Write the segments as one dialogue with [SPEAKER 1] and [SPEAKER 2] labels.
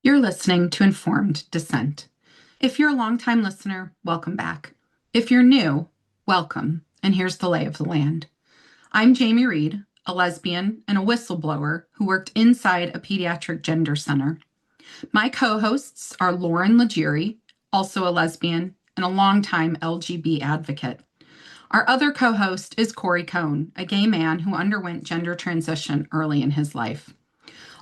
[SPEAKER 1] You're listening to Informed Dissent. If you're a longtime listener, welcome back. If you're new, welcome, and here's the lay of the land. I'm Jamie Reed, a lesbian and a whistleblower who worked inside a pediatric gender center. My co-hosts are Lauren Legere, also a lesbian and a longtime LGB advocate. Our other co-host is Cori Cohn, a gay man who underwent gender transition early in his life.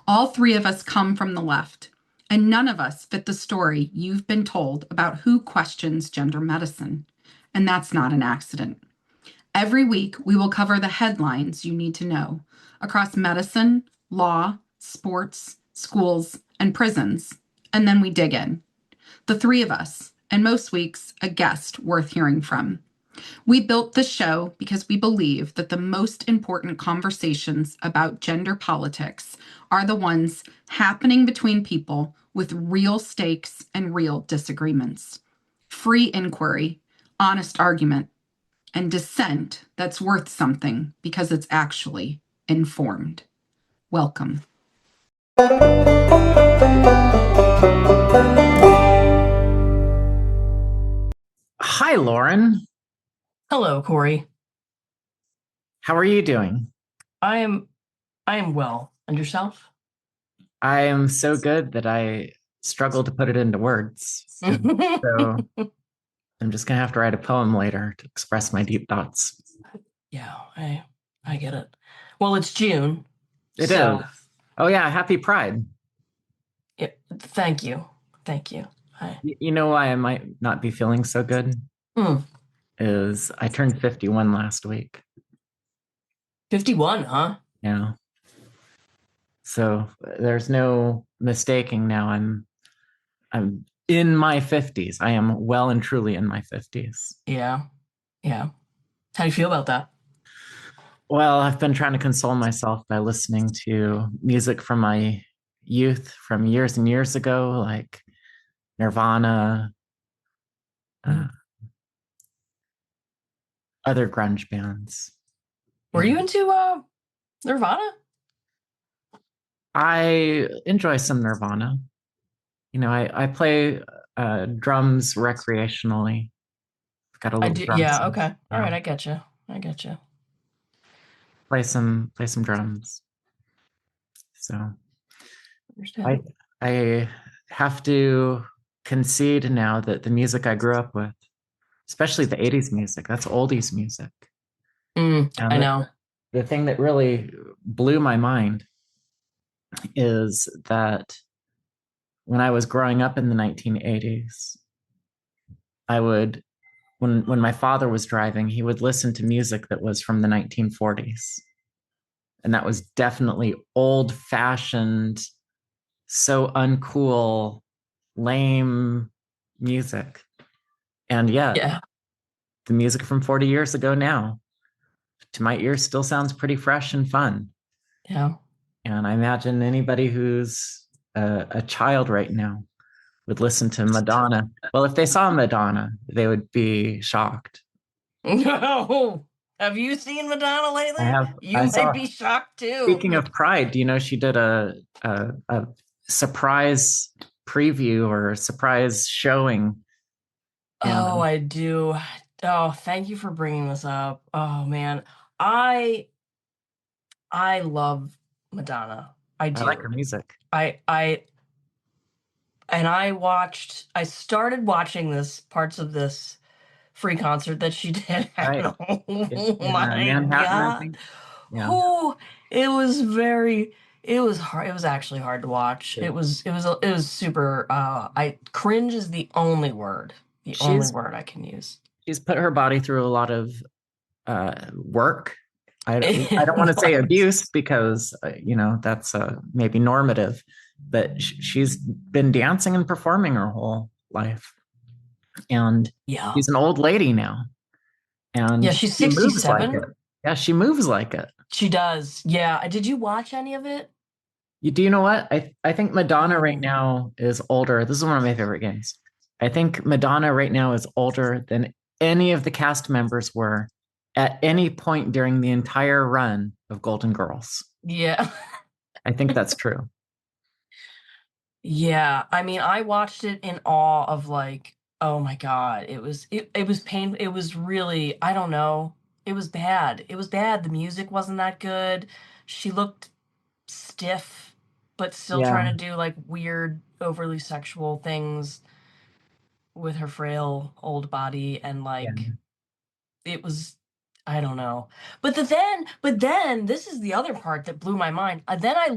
[SPEAKER 1] All three of us come from the left, and none of us fit the story you've been told about who questions gender medicine. And that's not an accident. Every week, we will cover the headlines you need to know across medicine, law, sports, schools, and prisons. And then we dig in. The three of us, and most weeks, a guest worth hearing from. We built this show because we believe that the most important conversations about gender politics are the ones happening between people with real stakes and real disagreements. Free inquiry, honest argument, and dissent that's worth something because it's actually informed. Welcome.
[SPEAKER 2] Hi, Lauren.
[SPEAKER 3] Hello, Cori.
[SPEAKER 2] How are you doing?
[SPEAKER 3] I am well. And yourself?
[SPEAKER 2] I am so good that I struggle to put it into words. So I'm just gonna have to write a poem later to express my deep thoughts.
[SPEAKER 3] Yeah, I get it. Well, it's June.
[SPEAKER 2] It is. Oh yeah, happy Pride.
[SPEAKER 3] Yeah, thank you.
[SPEAKER 2] You know why I might not be feeling so good? Is I turned 51 last week.
[SPEAKER 3] 51, huh?
[SPEAKER 2] Yeah. So there's no mistaking now. I'm in my 50s. I am well and truly in my 50s.
[SPEAKER 3] Yeah. How do you feel about that?
[SPEAKER 2] Well, I've been trying to console myself by listening to music from my youth from years and years ago, like Nirvana, other grunge bands.
[SPEAKER 3] Were you into Nirvana?
[SPEAKER 2] I enjoy some Nirvana. You know, I play drums recreationally. I've got a little drum
[SPEAKER 3] Yeah,
[SPEAKER 2] set.
[SPEAKER 3] okay. All right, I get you.
[SPEAKER 2] Play some drums. So
[SPEAKER 3] Understand.
[SPEAKER 2] I have to concede now that the music I grew up with, especially the 80s music, that's oldies music.
[SPEAKER 3] I know.
[SPEAKER 2] The thing that really blew my mind is that when I was growing up in the 1980s, when my father was driving, he would listen to music that was from the 1940s. And that was definitely old fashioned, so uncool, lame music. And yet, the music from 40 years ago now, to my ears, still sounds pretty fresh and fun.
[SPEAKER 3] Yeah.
[SPEAKER 2] And I imagine anybody who's a child right now would listen to Madonna. Well, if they saw Madonna, they would be shocked.
[SPEAKER 3] No. Have you seen Madonna lately? You might be shocked too.
[SPEAKER 2] Speaking of Pride, do you know she did a surprise preview or a surprise showing?
[SPEAKER 3] Oh, I do. Oh, thank you for bringing this up. Oh man, I love Madonna. I do.
[SPEAKER 2] I like her music.
[SPEAKER 3] I started watching parts of this free concert that she did.
[SPEAKER 2] Right.
[SPEAKER 3] Oh my
[SPEAKER 2] Manhattan, I
[SPEAKER 3] God.
[SPEAKER 2] think. Yeah.
[SPEAKER 3] Oh, it was hard. It was actually hard to watch. It was super cringe is the only word. Only word I can use.
[SPEAKER 2] She's put her body through a lot of work. I don't want to say abuse because that's maybe normative, but she's been dancing and performing her whole life, and she's an old lady now, and
[SPEAKER 3] she's 67.
[SPEAKER 2] She moves like it.
[SPEAKER 3] She does. Yeah. Did you watch any of it?
[SPEAKER 2] Do you know what? I think Madonna right now is older. This is one of my favorite games. I think Madonna right now is older than any of the cast members were at any point during the entire run of Golden Girls.
[SPEAKER 3] Yeah.
[SPEAKER 2] I think that's true.
[SPEAKER 3] Yeah, I mean, I watched it in awe of like, oh my God, it was pain. It was really, I don't know. It was bad. It was bad. The music wasn't that good. She looked stiff, but still
[SPEAKER 2] Yeah,
[SPEAKER 3] trying to do like weird, overly sexual things with her frail old body, and
[SPEAKER 2] yeah,
[SPEAKER 3] like it was, I don't know. But then this is the other part that blew my mind. Then I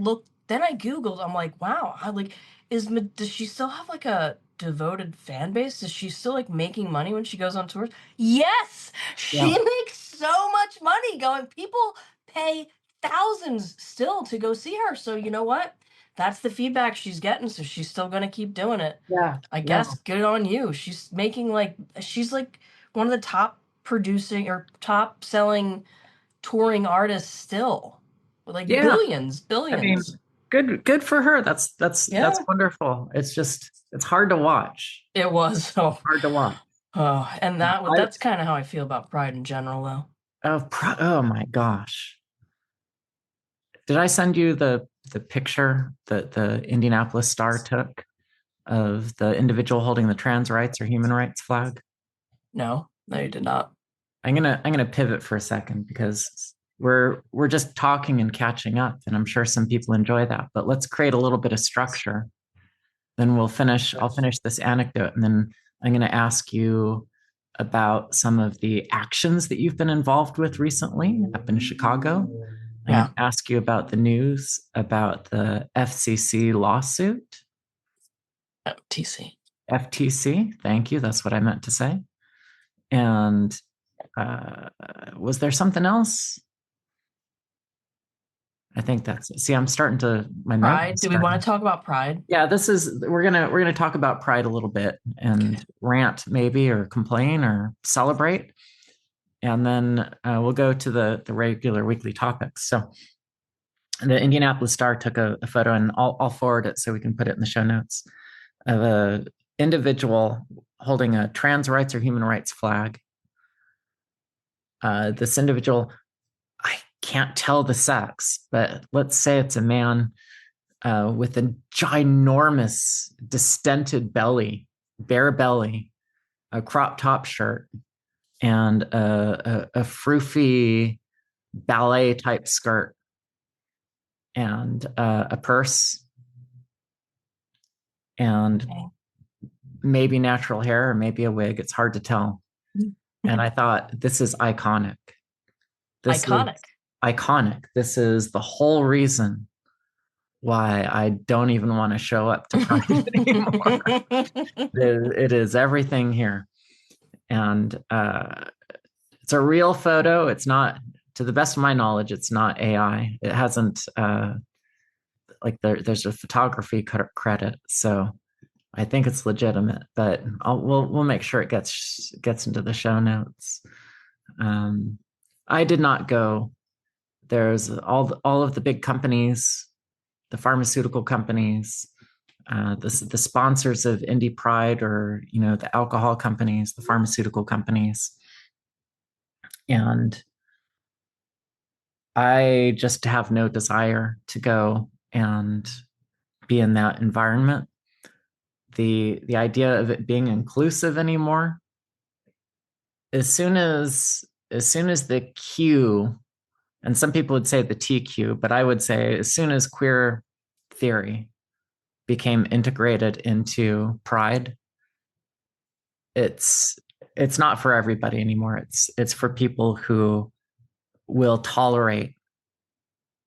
[SPEAKER 3] Googled, I'm like, wow, I like, does she still have like a devoted fan base? Is she still like making money when she goes on tours? Yes, she
[SPEAKER 2] yeah,
[SPEAKER 3] makes so much money going. People pay thousands still to go see her. So you know what? That's the feedback she's getting. So she's still going to keep doing it.
[SPEAKER 2] yeah,
[SPEAKER 3] I
[SPEAKER 2] yeah,
[SPEAKER 3] guess good on you. She's like one of the top producing or top selling touring artists still. With like
[SPEAKER 2] yeah.
[SPEAKER 3] billions,
[SPEAKER 2] I mean,
[SPEAKER 3] billions.
[SPEAKER 2] good for her. That's
[SPEAKER 3] Yeah,
[SPEAKER 2] wonderful. It's just it's hard to watch.
[SPEAKER 3] it was. So,
[SPEAKER 2] Hard to watch.
[SPEAKER 3] and
[SPEAKER 2] I
[SPEAKER 3] that's kind of how I feel about Pride in general, though.
[SPEAKER 2] oh my gosh. Did I send you the picture that the Indianapolis Star took of the individual holding the trans rights or human rights flag?
[SPEAKER 3] No, no, you did not.
[SPEAKER 2] I'm gonna pivot for a second because we're just talking and catching up, and I'm sure some people enjoy that. But let's create a little bit of structure. Then I'll finish this anecdote, and then I'm gonna ask you about some of the actions that you've been involved with recently up in Chicago. I'm going
[SPEAKER 3] Yeah,
[SPEAKER 2] to ask you about the news about the FCC lawsuit.
[SPEAKER 3] TC.
[SPEAKER 2] FTC, thank you. That's what I meant to say. And was there something else? I think that's it. See, I'm starting to my note
[SPEAKER 3] Pride.
[SPEAKER 2] is
[SPEAKER 3] Do we want
[SPEAKER 2] starting.
[SPEAKER 3] to talk about Pride?
[SPEAKER 2] Yeah, this is we're gonna talk about Pride a little bit
[SPEAKER 3] Okay.
[SPEAKER 2] and rant maybe or complain or celebrate, and then we'll go to the regular weekly topics. So the Indianapolis Star took a photo, and I'll forward it so we can put it in the show notes, of a individual holding a trans rights or human rights flag. This individual, I can't tell the sex, but let's say it's a man with a ginormous distended belly, bare belly, a crop top shirt, and a froofy ballet type skirt, and a purse, and
[SPEAKER 3] Okay.
[SPEAKER 2] maybe natural hair or maybe a wig. It's hard to tell. And I thought, this is iconic. This is
[SPEAKER 3] Iconic.
[SPEAKER 2] iconic. This is the whole reason why I don't even want to show up to Pride anymore. It is everything here. And it's a real photo. It's not, to the best of my knowledge, it's not AI. It hasn't, like there's a photography credit. So I think it's legitimate, but we'll make sure it gets into the show notes. I did not go. There's all of the big companies, the pharmaceutical companies, the sponsors of Indie Pride, or the alcohol companies, the pharmaceutical companies, and I just have no desire to go and be in that environment. The idea of it being inclusive anymore, as soon as the Q, and some people would say the TQ, but I would say as soon as queer theory became integrated into Pride, it's it's not for everybody anymore. It's for people who will tolerate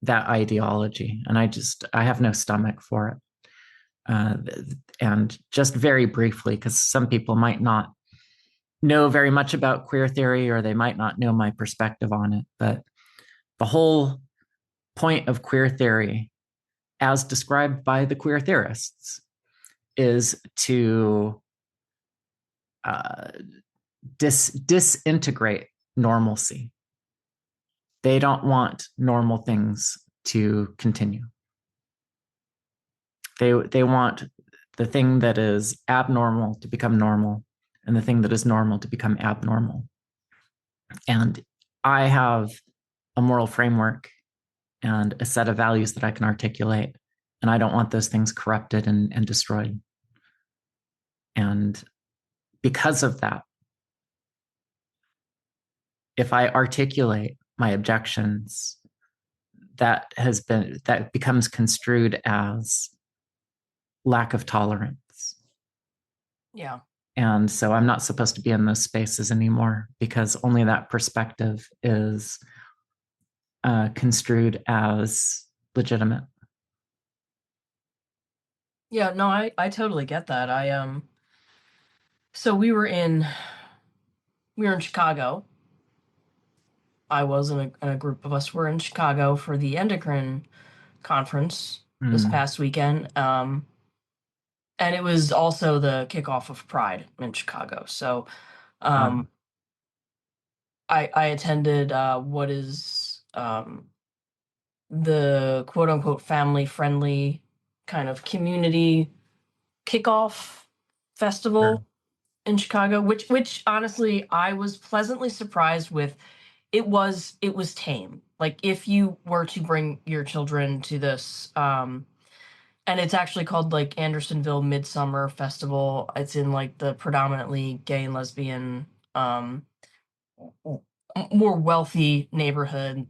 [SPEAKER 2] that ideology, and I have no stomach for it. And just very briefly, because some people might not know very much about queer theory, or they might not know my perspective on it, but the whole point of queer theory, as described by the queer theorists, is to uh, disintegrate normalcy. They don't want normal things to continue. They want the thing that is abnormal to become normal, and the thing that is normal to become abnormal. And I have a moral framework and a set of values that I can articulate, And I don't want those things corrupted and destroyed. And because of that, if I articulate my objections, that becomes construed as lack of tolerance.
[SPEAKER 3] Yeah.
[SPEAKER 2] And so I'm not supposed to be in those spaces anymore, because only that perspective is construed as legitimate.
[SPEAKER 3] Yeah, no, I totally get that. So we were in Chicago. I was in a group of us were in Chicago for the Endocrine conference this past weekend. And it was also the kickoff of Pride in Chicago. So I attended what is the quote unquote family friendly kind of community kickoff festival in Chicago, which honestly I was pleasantly surprised with. It was tame. Like, if you were to bring your children to this, and it's actually called like Andersonville Midsummer Festival. It's in like the predominantly gay and lesbian, more wealthy neighborhood.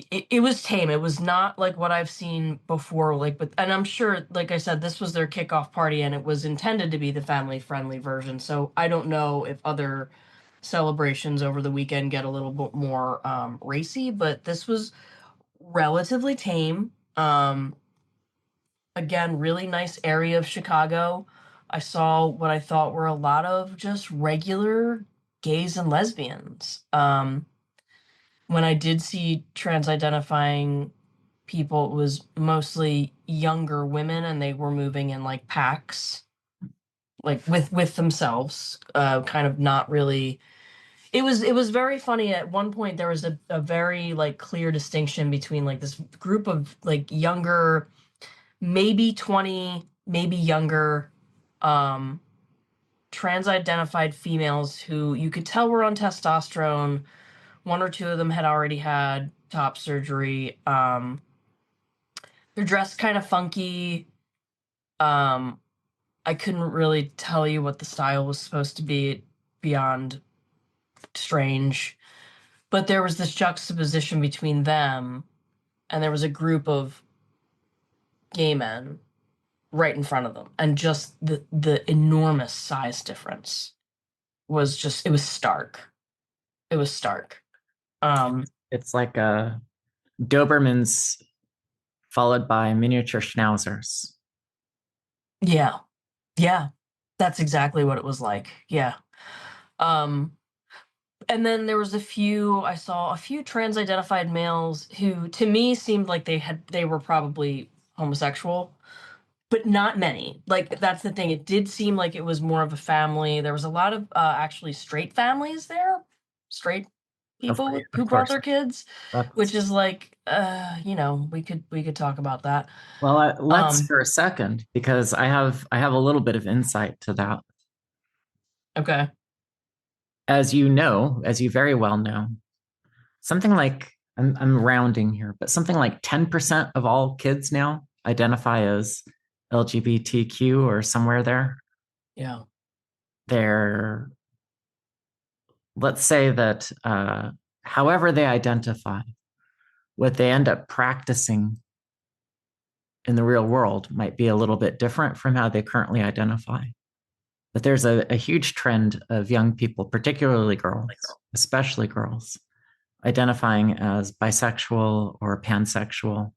[SPEAKER 3] It was tame. It was not like what I've seen before. Like, but and I'm sure, like I said, this was their kickoff party, and it was intended to be the family friendly version. So I don't know if other celebrations over the weekend get a little bit more racy, but this was relatively tame. Again, really nice area of Chicago. I saw what I thought were a lot of just regular gays and lesbians. When I did see trans identifying people, it was mostly younger women, and they were moving in like packs, like with themselves, kind of not really. It was very funny. At one point there was a very like clear distinction between like this group of like younger, maybe 20, maybe younger, trans identified females who you could tell were on testosterone. One or two of them had already had top surgery. They're dressed kind of funky. Um, I couldn't really tell you what the style was supposed to be beyond strange. But there was this juxtaposition between them, and there was a group of gay men right in front of them. And just the enormous size difference was just, it was stark. It was stark.
[SPEAKER 2] It's like a Dobermans followed by miniature schnauzers.
[SPEAKER 3] Yeah. Yeah. That's exactly what it was like. Yeah. And then there was I saw a few trans identified males who to me seemed like they were probably homosexual, but not many. Like, that's the thing. It did seem like it was more of a family. There was a lot of actually straight families there, straight people who brought their kids, which is like, we could talk about that.
[SPEAKER 2] Well, let's for a second, because I have a little bit of insight to that.
[SPEAKER 3] Okay.
[SPEAKER 2] As you know, as you very well know, something like, I'm rounding here, but something like 10% of all kids now identify as LGBTQ or somewhere there.
[SPEAKER 3] Yeah.
[SPEAKER 2] Let's say that however they identify, what they end up practicing in the real world might be a little bit different from how they currently identify. But there's a huge trend of young people, particularly girls, especially girls, identifying as bisexual or pansexual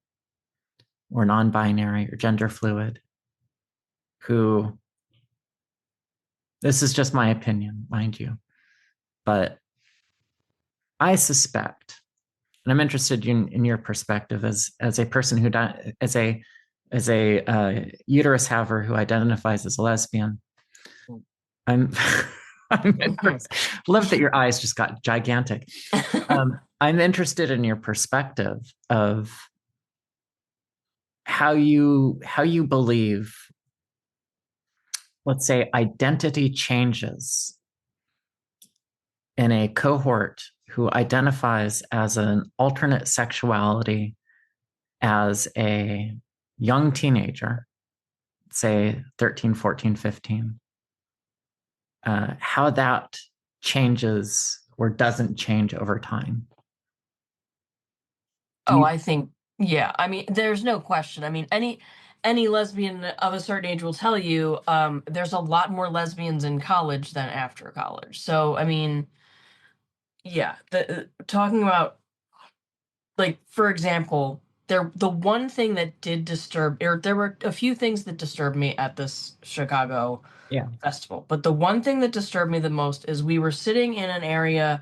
[SPEAKER 2] or non-binary or gender fluid, who, this is just my opinion, mind you, but I suspect, and I'm interested in your perspective as a person who as a uterus haver who identifies as a lesbian. I'm love that your eyes just got gigantic. I'm interested in your perspective of how you believe, let's say, identity changes in a cohort who identifies as an alternate sexuality as a young teenager, say 13, 14, 15, how that changes or doesn't change over time.
[SPEAKER 3] Oh, I think, yeah. I mean, there's no question. I mean, any lesbian of a certain age will tell you there's a lot more lesbians in college than after college. So, I mean, yeah, talking about, like, for example, the one thing that did disturb, or there were a few things that disturbed me at this Chicago
[SPEAKER 2] Yeah.
[SPEAKER 3] festival, but the one thing that disturbed me the most is we were sitting in an area.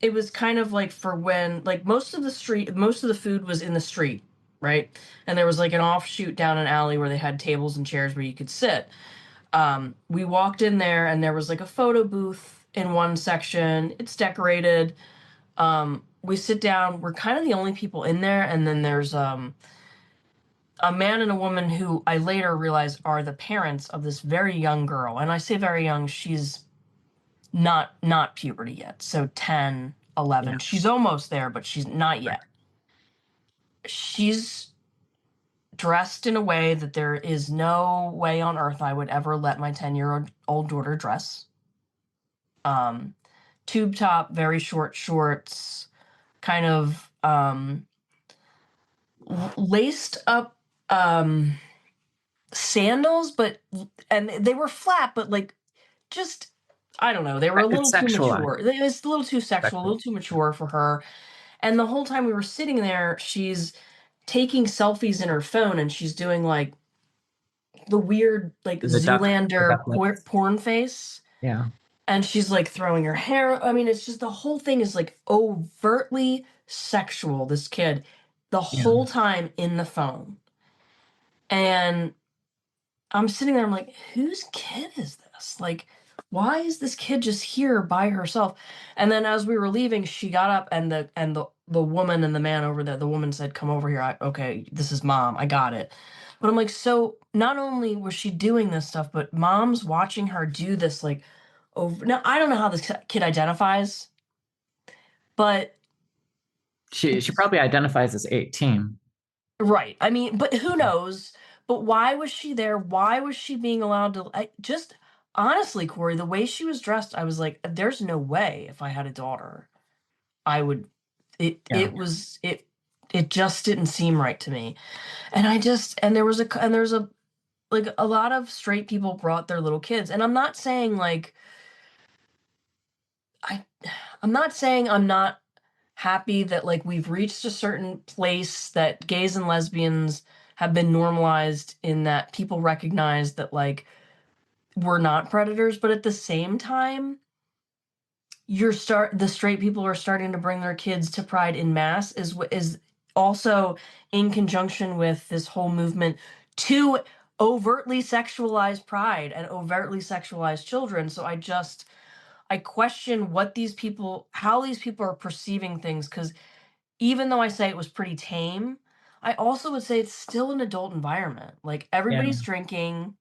[SPEAKER 3] It was kind of like for when, like, most of the food was in the street, right? And there was like an offshoot down an alley where they had tables and chairs where you could sit. We walked in there and there was like a photo booth in one section. It's decorated. We sit down. We're kind of the only people in there, and then there's a man and a woman who I later realized are the parents of this very young girl. And I say very young, she's not puberty yet. So 10, 11.
[SPEAKER 2] Yeah.
[SPEAKER 3] She's almost there, but she's not yet. She's dressed in a way that there is no way on earth I would ever let my 10-year-old daughter dress. Tube top, very short shorts, kind of laced up sandals, and they were flat, but like, just, I don't know, they were a
[SPEAKER 2] It's
[SPEAKER 3] little too
[SPEAKER 2] sexualized.
[SPEAKER 3] mature. It was a little too sexual, a little too mature for her. And the whole time we were sitting there, she's taking selfies in her phone, and she's doing like the weird, like,
[SPEAKER 2] The
[SPEAKER 3] Zoolander
[SPEAKER 2] duck lips.
[SPEAKER 3] porn face.
[SPEAKER 2] Yeah.
[SPEAKER 3] And she's like throwing her hair. I mean, it's just, the whole thing is like overtly sexual, this kid, the
[SPEAKER 2] Yeah.
[SPEAKER 3] whole time in the phone. And I'm sitting there, I'm like, whose kid is this? Like, why is this kid just here by herself? And then as we were leaving, she got up, and the woman and the man over there, the woman said, "Come over here. Okay, this is mom. I got it." But I'm like, so not only was she doing this stuff, but mom's watching her do this, like, over. Now, I don't know how this kid identifies, but
[SPEAKER 2] She probably identifies as 18.
[SPEAKER 3] right. I mean, but who knows? But why was she there? Why was she being allowed to? Just honestly, Corey, the way she was dressed, I was like, there's no way if I had a daughter, I would. It
[SPEAKER 2] Yeah.
[SPEAKER 3] it was it it just didn't seem right to me. And I just and there's a, like, a lot of straight people brought their little kids, and I'm not saying like I I'm not saying I'm not happy that, like, we've reached a certain place that gays and lesbians have been normalized, in that people recognize that, like, we're not predators, but at the same time, the straight people are starting to bring their kids to Pride in mass, is also in conjunction with this whole movement to overtly sexualize Pride and overtly sexualize children. So I question how these people are perceiving things, because even though I say it was pretty tame, I also would say it's still an adult environment. Like,
[SPEAKER 2] Yeah.
[SPEAKER 3] everybody's drinking,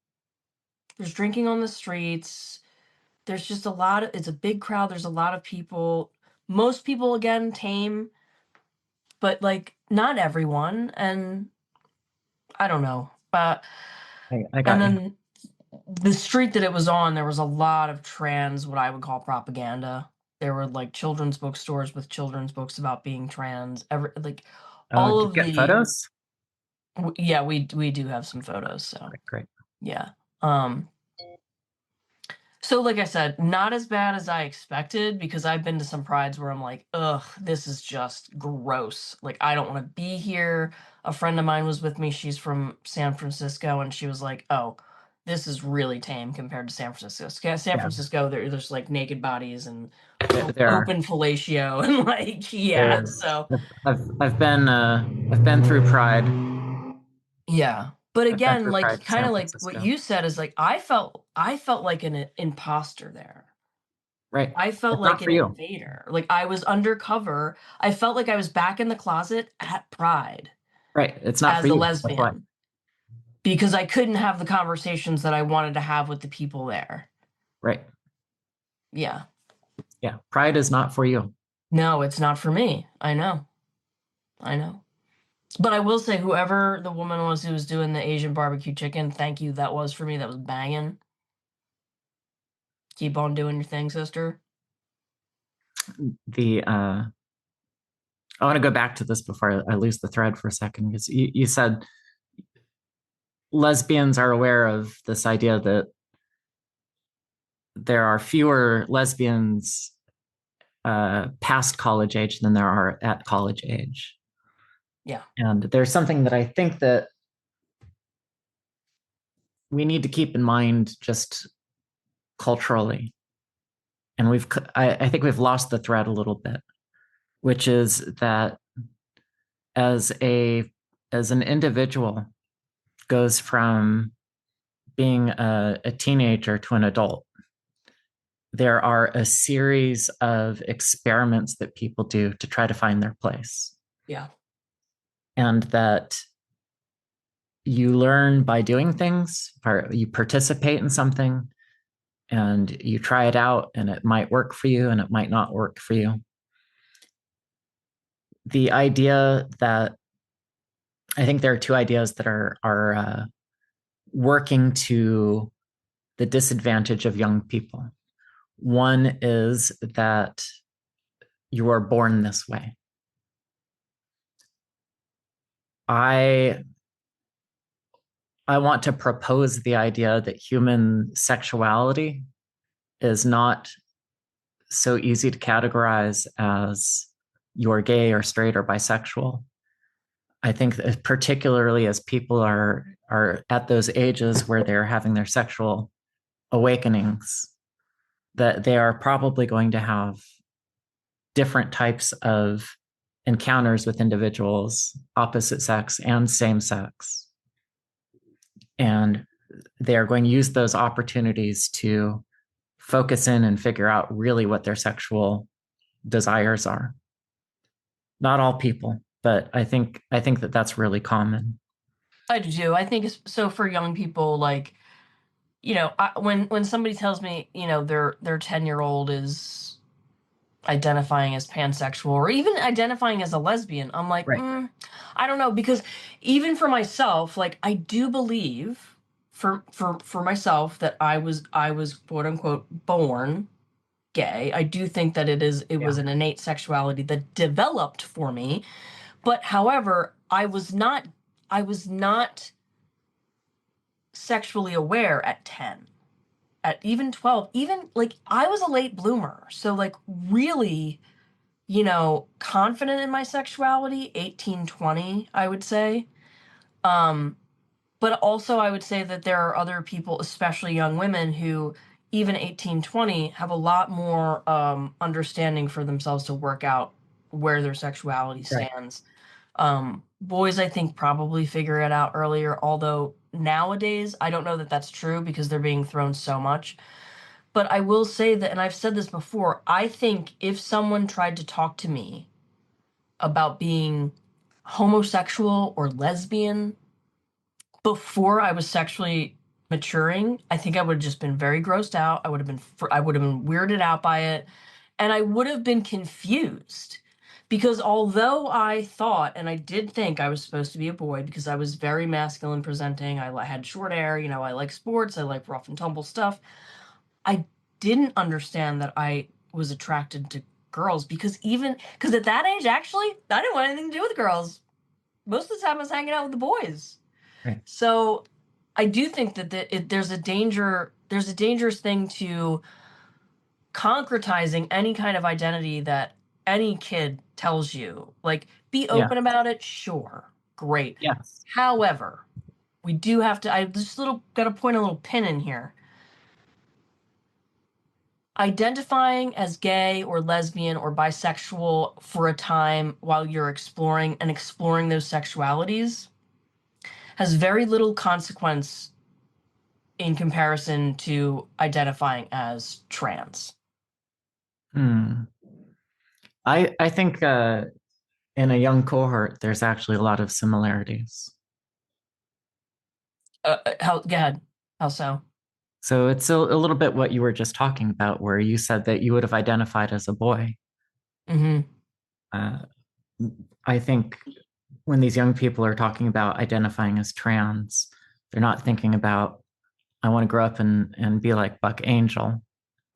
[SPEAKER 3] there's drinking on the streets. There's just it's a big crowd. There's a lot of people. Most people, again, tame, but like, not everyone. And I don't know.
[SPEAKER 2] I
[SPEAKER 3] And
[SPEAKER 2] got you.
[SPEAKER 3] then the street that it was on, there was a lot of trans, what I would call, propaganda. There were like children's bookstores with children's books about being trans. Like,
[SPEAKER 2] Oh,
[SPEAKER 3] all
[SPEAKER 2] did you
[SPEAKER 3] of
[SPEAKER 2] get
[SPEAKER 3] the
[SPEAKER 2] photos?
[SPEAKER 3] yeah, we do have some photos. So
[SPEAKER 2] Great.
[SPEAKER 3] yeah. So, like I said, not as bad as I expected, because I've been to some prides where I'm like, ugh, this is just gross. Like, I don't want to be here. A friend of mine was with me. She's from San Francisco, and she was like, oh, this is really tame compared to San Francisco. San
[SPEAKER 2] Yeah.
[SPEAKER 3] Francisco, there's like naked bodies and
[SPEAKER 2] There are.
[SPEAKER 3] open fellatio and, like,
[SPEAKER 2] There
[SPEAKER 3] yeah.
[SPEAKER 2] is.
[SPEAKER 3] So
[SPEAKER 2] I've been through Pride.
[SPEAKER 3] yeah. But
[SPEAKER 2] I've been
[SPEAKER 3] again,
[SPEAKER 2] through
[SPEAKER 3] like,
[SPEAKER 2] Pride in
[SPEAKER 3] kind
[SPEAKER 2] San
[SPEAKER 3] of like what
[SPEAKER 2] Francisco.
[SPEAKER 3] you said, is like, I felt like an imposter there.
[SPEAKER 2] Right.
[SPEAKER 3] I felt
[SPEAKER 2] It's
[SPEAKER 3] like
[SPEAKER 2] not
[SPEAKER 3] an
[SPEAKER 2] for you.
[SPEAKER 3] invader. Like, I was undercover. I felt like I was back in the closet at Pride
[SPEAKER 2] Right. It's not for
[SPEAKER 3] as a
[SPEAKER 2] you. That's why.
[SPEAKER 3] lesbian, because I couldn't have the conversations that I wanted to have with the people there.
[SPEAKER 2] Right.
[SPEAKER 3] Yeah.
[SPEAKER 2] Yeah. Pride is not for you.
[SPEAKER 3] No, it's not for me. I know. I know. But I will say, whoever the woman was who was doing the Asian barbecue chicken, thank you. That was for me. That was banging. Keep on doing your thing, sister.
[SPEAKER 2] The I want to go back to this before I lose the thread for a second, because you said lesbians are aware of this idea that there are fewer lesbians past college age than there are at college age.
[SPEAKER 3] Yeah.
[SPEAKER 2] And there's something that I think that we need to keep in mind just culturally. And I think we've lost the thread a little bit, which is that as an individual goes from being a teenager to an adult, there are a series of experiments that people do to try to find their place.
[SPEAKER 3] Yeah.
[SPEAKER 2] And that you learn by doing things, you participate in something, and you try it out, and it might work for you and it might not work for you. The idea that I think there are two ideas that are working to the disadvantage of young people. One is that you are born this way. I want to propose the idea that human sexuality is not so easy to categorize as you're gay or straight or bisexual. I think that particularly as people are at those ages where they're having their sexual awakenings, that they are probably going to have different types of encounters with individuals, opposite sex and same sex. And they are going to use those opportunities to focus in and figure out really what their sexual desires are. Not all people, but I think that that's really common.
[SPEAKER 3] I do too. I think so for young people, like, when somebody tells me, their 10-year-old is identifying as pansexual or even identifying as a lesbian, I'm like,
[SPEAKER 2] Right.
[SPEAKER 3] I don't know, because even for myself, like, I do believe for myself that I was quote unquote born gay. I do think that it was an innate sexuality that developed for me. But however, I was not sexually aware at 10, at even 12, even like I was a late bloomer. So like really, confident in my sexuality, 18, 20, I would say. Um, but also I would say that there are other people, especially young women, who even 18, 20 have a lot more understanding for themselves to work out where their sexuality
[SPEAKER 2] Right.
[SPEAKER 3] stands. Boys, I think, probably figure it out earlier, although nowadays I don't know that that's true because they're being thrown so much. But I will say that, and I've said this before, I think if someone tried to talk to me about being homosexual or lesbian before I was sexually maturing, I think I would have just been very grossed out. I would have been weirded out by it, and I would have been confused. Because although I thought, and I did think I was supposed to be a boy because I was very masculine presenting, I had short hair, I like sports, I like rough and tumble stuff. I didn't understand that I was attracted to girls because at that age, actually, I didn't want anything to do with girls. Most of the time I was hanging out with the boys.
[SPEAKER 2] Right.
[SPEAKER 3] So I do think that there's a dangerous thing to concretizing any kind of identity that any kid tells you. Like, be open about it, sure, great.
[SPEAKER 2] Yes.
[SPEAKER 3] However, we do have to. I just got to point a little pin in here. Identifying as gay or lesbian or bisexual for a time while you're exploring those sexualities has very little consequence in comparison to identifying as trans.
[SPEAKER 2] I think in a young cohort, there's actually a lot of similarities.
[SPEAKER 3] Go ahead. How so?
[SPEAKER 2] So it's a little bit what you were just talking about, where you said that you would have identified as a boy.
[SPEAKER 3] Mm-hmm.
[SPEAKER 2] Uh, I think when these young people are talking about identifying as trans, they're not thinking about, I want to grow up and be like Buck Angel.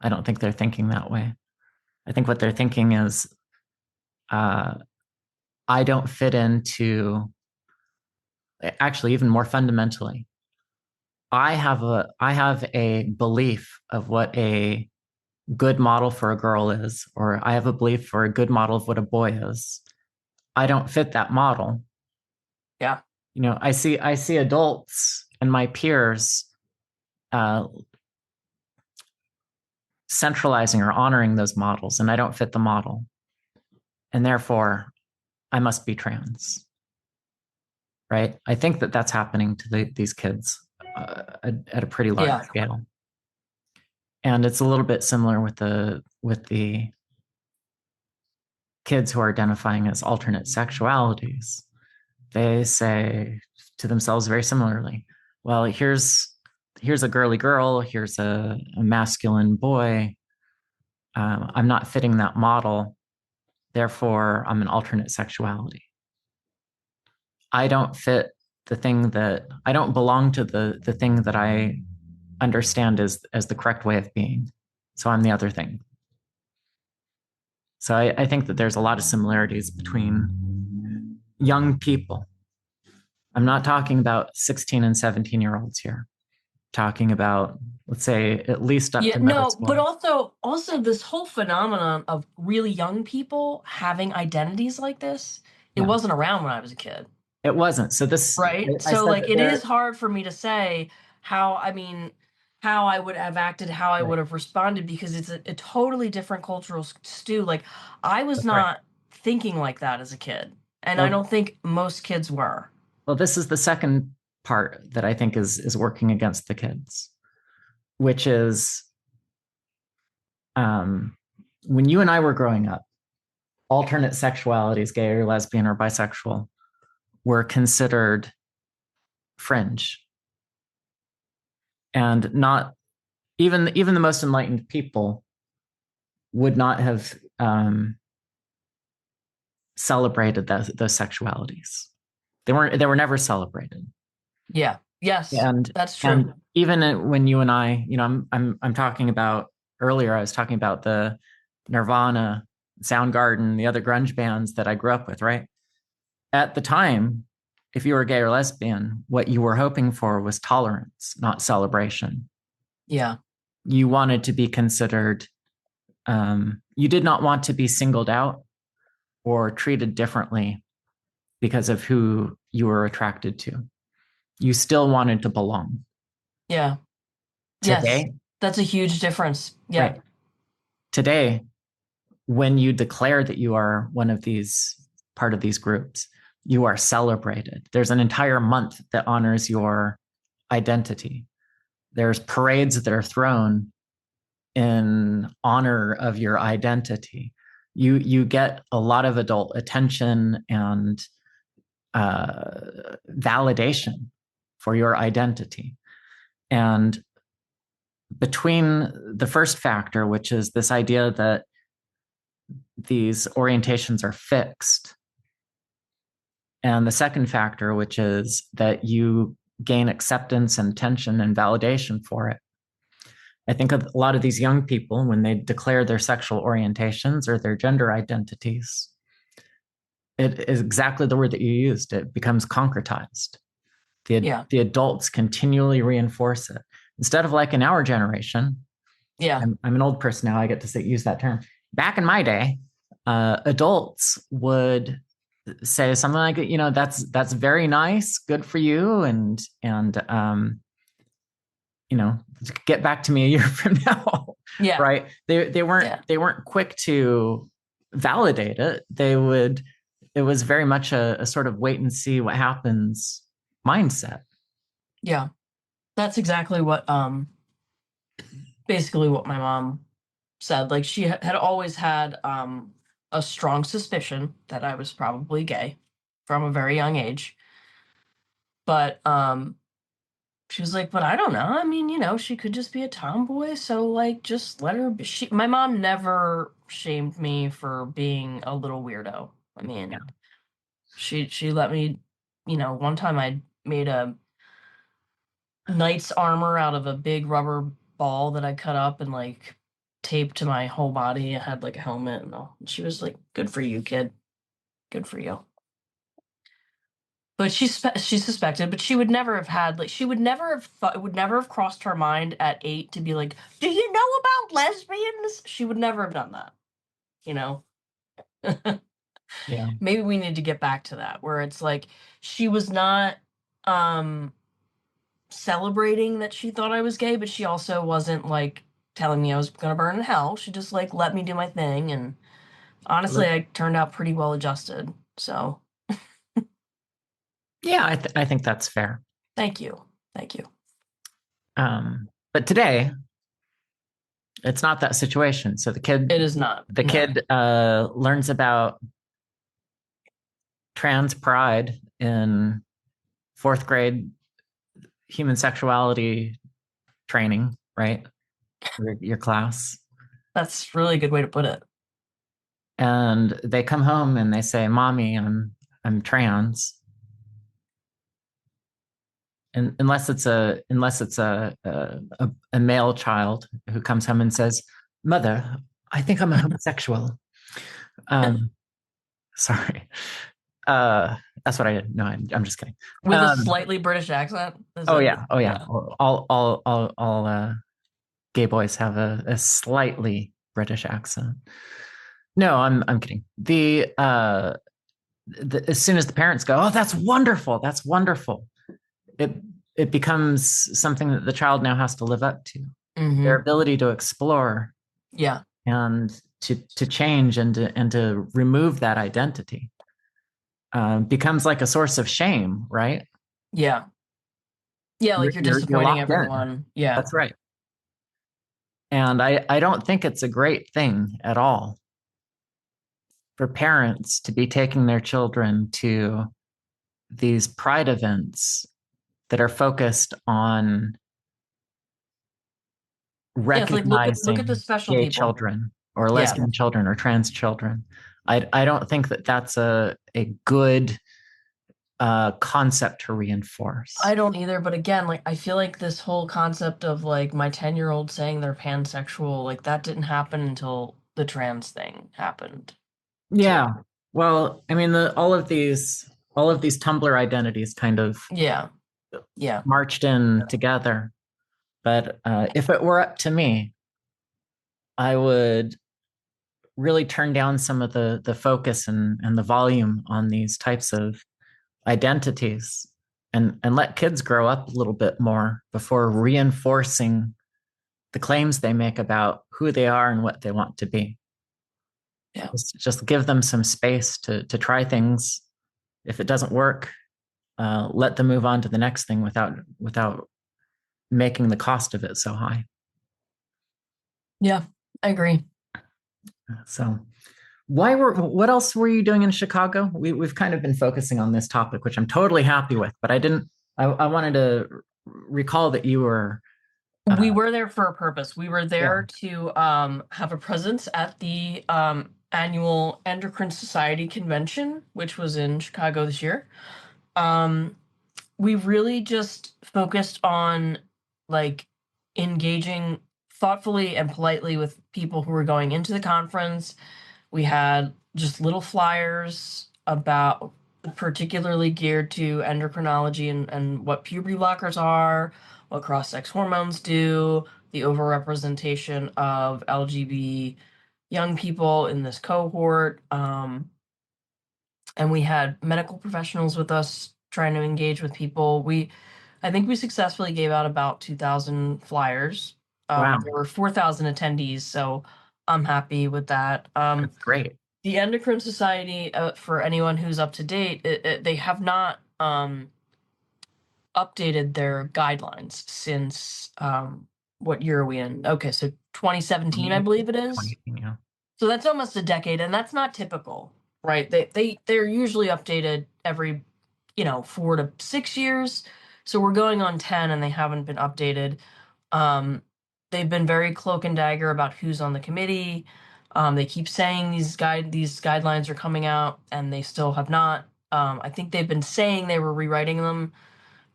[SPEAKER 2] I don't think they're thinking that way. I think what they're thinking is, I don't fit into, actually, even more fundamentally, I have a belief of what a good model for a girl is, or I have a belief for a good model of what a boy is. I don't fit that model.
[SPEAKER 3] Yeah.
[SPEAKER 2] I see adults and my peers uh, centralizing or honoring those models, and I don't fit the model, and therefore I must be trans. Right? I think that that's happening to these kids at a pretty large scale, and it's a little bit similar with the kids who are identifying as alternate sexualities. They say to themselves very similarly, well, here's a girly girl, here's a masculine boy. I'm not fitting that model, therefore I'm an alternate sexuality. I don't fit the thing that I don't belong to the thing that I understand as the correct way of being. So I'm the other thing. So I think that there's a lot of similarities between young people. I'm not talking about 16 and 17-year-olds here. I'm talking about, let's say, at least up to middle
[SPEAKER 3] No,
[SPEAKER 2] school.
[SPEAKER 3] but also this whole phenomenon of really young people having identities like this, it wasn't around when I was a kid.
[SPEAKER 2] It wasn't. So this,
[SPEAKER 3] Right?
[SPEAKER 2] I
[SPEAKER 3] So
[SPEAKER 2] said
[SPEAKER 3] like
[SPEAKER 2] that
[SPEAKER 3] it is hard for me to say how I would have acted, how I would have responded, because it's a totally different cultural stew. Like I was
[SPEAKER 2] that's right.
[SPEAKER 3] not thinking like that as a kid, and I
[SPEAKER 2] Well,
[SPEAKER 3] don't think most kids were.
[SPEAKER 2] well, this is the second part that I think is working against the kids, which is when you and I were growing up, alternate sexualities, gay or lesbian or bisexual, were considered fringe, and not even the most enlightened people would not have celebrated those sexualities. They were never celebrated.
[SPEAKER 3] Yeah. Yes.
[SPEAKER 2] And
[SPEAKER 3] That's true.
[SPEAKER 2] and even when you and I, I'm talking about earlier, I was talking about the Nirvana, Soundgarden, the other grunge bands that I grew up with, right? At the time, if you were gay or lesbian, what you were hoping for was tolerance, not celebration.
[SPEAKER 3] Yeah.
[SPEAKER 2] You wanted to be considered, you did not want to be singled out or treated differently because of who you were attracted to. You still wanted to belong.
[SPEAKER 3] Yeah. Yes.
[SPEAKER 2] Today,
[SPEAKER 3] That's a huge difference. Yeah.
[SPEAKER 2] right. Today, when you declare that you are one of these, part of these groups, you are celebrated. There's an entire month that honors your identity. There's parades that are thrown in honor of your identity. You get a lot of adult attention and validation for your identity. And between the first factor, which is this idea that these orientations are fixed, and the second factor, which is that you gain acceptance and attention and validation for it, I think a lot of these young people, when they declare their sexual orientations or their gender identities, it is exactly the word that you used. It becomes concretized. The adults continually reinforce it. Instead of like in our generation, I'm an old person now, I get to use that term. Back in my day, adults would say something like, that's very nice, good for you, and get back to me a year from now.
[SPEAKER 3] Yeah.
[SPEAKER 2] Right? They weren't quick to validate it. It was very much a sort of wait and see what happens mindset.
[SPEAKER 3] Yeah. That's exactly what basically what my mom said. Like she had always had a strong suspicion that I was probably gay from a very young age. But she was like, but I don't know. I mean, she could just be a tomboy, so like just let her be. My mom never shamed me for being a little weirdo. I mean, She let me, one time I made a knight's armor out of a big rubber ball that I cut up and like taped to my whole body. I had like a helmet and all. She was like, "Good for you, kid. Good for you." But she suspected, but she would never have had like she would never have thought it would never have crossed her mind at 8 to be like, "Do you know about lesbians?" She would never have done that, you know.
[SPEAKER 2] Yeah.
[SPEAKER 3] Maybe we need to get back to that where it's like she was not um celebrating that she thought I was gay, but she also wasn't like telling me I was gonna burn in hell. She just like let me do my thing, and honestly, I turned out pretty well adjusted. So
[SPEAKER 2] Yeah, I think that's fair.
[SPEAKER 3] thank you, thank you.
[SPEAKER 2] But today, it's not that situation. So
[SPEAKER 3] It is not.
[SPEAKER 2] the
[SPEAKER 3] No.
[SPEAKER 2] kid learns about trans pride in fourth grade human sexuality training, right? Your class.
[SPEAKER 3] That's really a good way to put it.
[SPEAKER 2] And they come home and they say, "Mommy, I'm trans." And unless it's a male child who comes home and says, "Mother, I think I'm a homosexual." Sorry. That's what I did. No, I'm just kidding.
[SPEAKER 3] With a slightly British accent.
[SPEAKER 2] Oh yeah. All gay boys have a slightly British accent. No, I'm kidding. As soon as the parents go, "Oh, that's wonderful. That's wonderful." It it becomes something that the child now has to live up to.
[SPEAKER 3] Mm-hmm.
[SPEAKER 2] Their ability to explore,
[SPEAKER 3] yeah,
[SPEAKER 2] and to change and to remove that identity becomes like a source of shame, right?
[SPEAKER 3] yeah, yeah. Like you're disappointing everyone.
[SPEAKER 2] In.
[SPEAKER 3] Yeah,
[SPEAKER 2] That's right. And I don't think it's a great thing at all for parents to be taking their children to these pride events that are focused on recognizing
[SPEAKER 3] look at the special
[SPEAKER 2] gay
[SPEAKER 3] people.
[SPEAKER 2] children or lesbian children or trans children. I don't think that that's a good concept to reinforce.
[SPEAKER 3] I don't either, but again, like I feel like this whole concept of like my 10-year-old saying they're pansexual, like that didn't happen until the trans thing happened.
[SPEAKER 2] Yeah. Too. Well, I mean, all of these Tumblr identities kind of marched in together. But if it were up to me, I would really turn down some of the focus and the volume on these types of identities and let kids grow up a little bit more before reinforcing the claims they make about who they are and what they want to be.
[SPEAKER 3] Yeah.
[SPEAKER 2] Just give them some space to try things. If it doesn't work, let them move on to the next thing without making the cost of it so high.
[SPEAKER 3] Yeah, I agree.
[SPEAKER 2] So what else were you doing in Chicago? We've kind of been focusing on this topic, which I'm totally happy with, but I wanted to recall that you were
[SPEAKER 3] we were there for a purpose. We were there to have a presence at the annual Endocrine Society convention, which was in Chicago this year. We really just focused on like engaging thoughtfully and politely with people who were going into the conference. We had just little flyers about particularly geared to endocrinology and what puberty blockers are, what cross-sex hormones do, the overrepresentation of LGBT young people in this cohort. And we had medical professionals with us trying to engage with people. I think we successfully gave out about 2,000 flyers.
[SPEAKER 2] Wow.
[SPEAKER 3] There were 4,000 attendees, so I'm happy with that.
[SPEAKER 2] That's great.
[SPEAKER 3] The Endocrine Society, for anyone who's up to date, they have not updated their guidelines since what year are we in? Okay, so 2017, I believe it is.
[SPEAKER 2] Yeah.
[SPEAKER 3] So that's almost a decade, and that's not typical, right? They're usually updated every 4 to 6 years. So we're going on 10, and they haven't been updated. They've been very cloak and dagger about who's on the committee. They keep saying these guidelines are coming out, and they still have not I think they've been saying they were rewriting them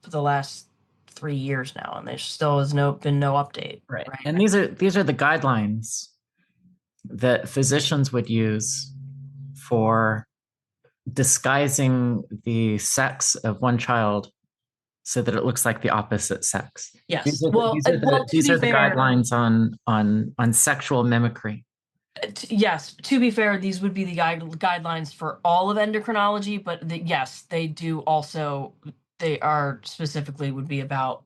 [SPEAKER 3] for the last 3 years now, and there still has been no update.
[SPEAKER 2] Right. And these are the guidelines that physicians would use for disguising the sex of one child so that it looks like the opposite sex.
[SPEAKER 3] Yes.
[SPEAKER 2] These are
[SPEAKER 3] Well,
[SPEAKER 2] these
[SPEAKER 3] to
[SPEAKER 2] are
[SPEAKER 3] be
[SPEAKER 2] the
[SPEAKER 3] fair,
[SPEAKER 2] guidelines on sexual mimicry.
[SPEAKER 3] yes, to be fair, these would be the guidelines for all of endocrinology, but yes, they do also, they are specifically would be about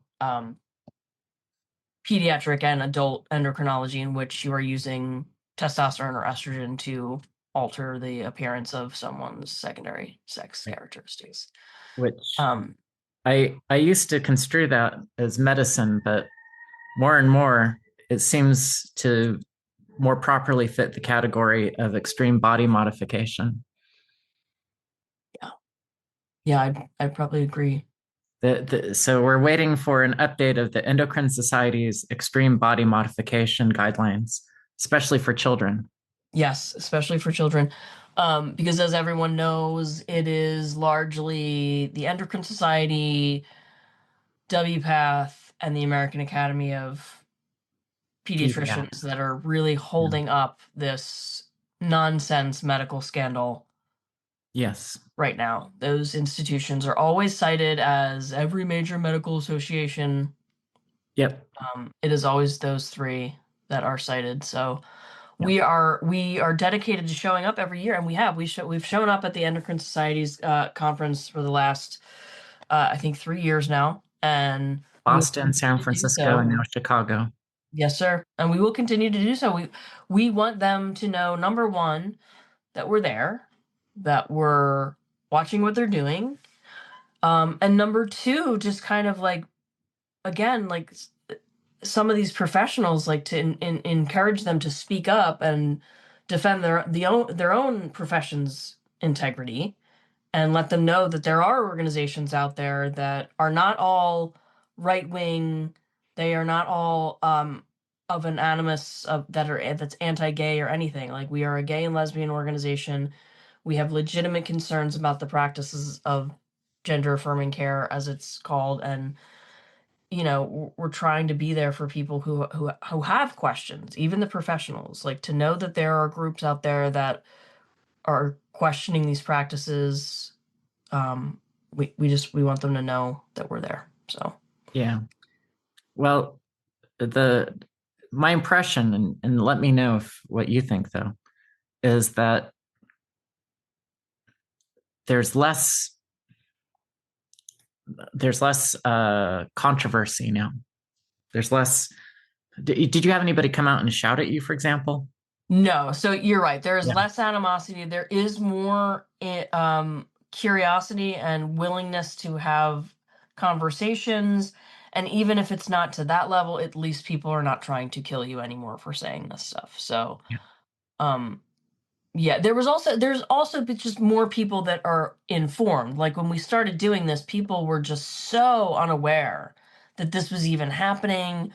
[SPEAKER 3] pediatric and adult endocrinology, in which you are using testosterone or estrogen to alter the appearance of someone's secondary sex characteristics.
[SPEAKER 2] Which I used to construe that as medicine, but more and more it seems to more properly fit the category of extreme body modification.
[SPEAKER 3] Yeah, I'd probably agree.
[SPEAKER 2] So we're waiting for an update of the Endocrine Society's extreme body modification guidelines, especially for children.
[SPEAKER 3] Yes, especially for children. Because as everyone knows, it is largely the Endocrine Society, WPATH, and the American Academy of Pediatricians that are really holding up this nonsense medical scandal.
[SPEAKER 2] Yes.
[SPEAKER 3] Right now, those institutions are always cited as every major medical association.
[SPEAKER 2] Yep.
[SPEAKER 3] It is always those three that are cited. So we are dedicated to showing up every year, and we've shown up at the Endocrine Society's conference for the last I think 3 years now, and
[SPEAKER 2] Boston, San Francisco, and now Chicago.
[SPEAKER 3] Yes, sir. And we will continue to do so. We want them to know, number one, that we're there, that we're watching what they're doing. And number two, just kind of like, again, like some of these professionals, like to encourage them to speak up and defend their own profession's integrity, and let them know that there are organizations out there that are not all right wing. They are not all of an animus that's anti-gay or anything. Like, we are a gay and lesbian organization. We have legitimate concerns about the practices of gender affirming care, as it's called, and we're trying to be there for people who have questions, even the professionals. Like, to know that there are groups out there that are questioning these practices. We want them to know that we're there. So
[SPEAKER 2] yeah. Well, my impression, and let me know what you think though, is that there's less controversy now. There's less. Did you have anybody come out and shout at you, for example?
[SPEAKER 3] No. So you're right. There's less animosity. There is more curiosity and willingness to have conversations. And even if it's not to that level, at least people are not trying to kill you anymore for saying this stuff. So, there's also just more people that are informed. Like, when we started doing this, people were just so unaware that this was even happening,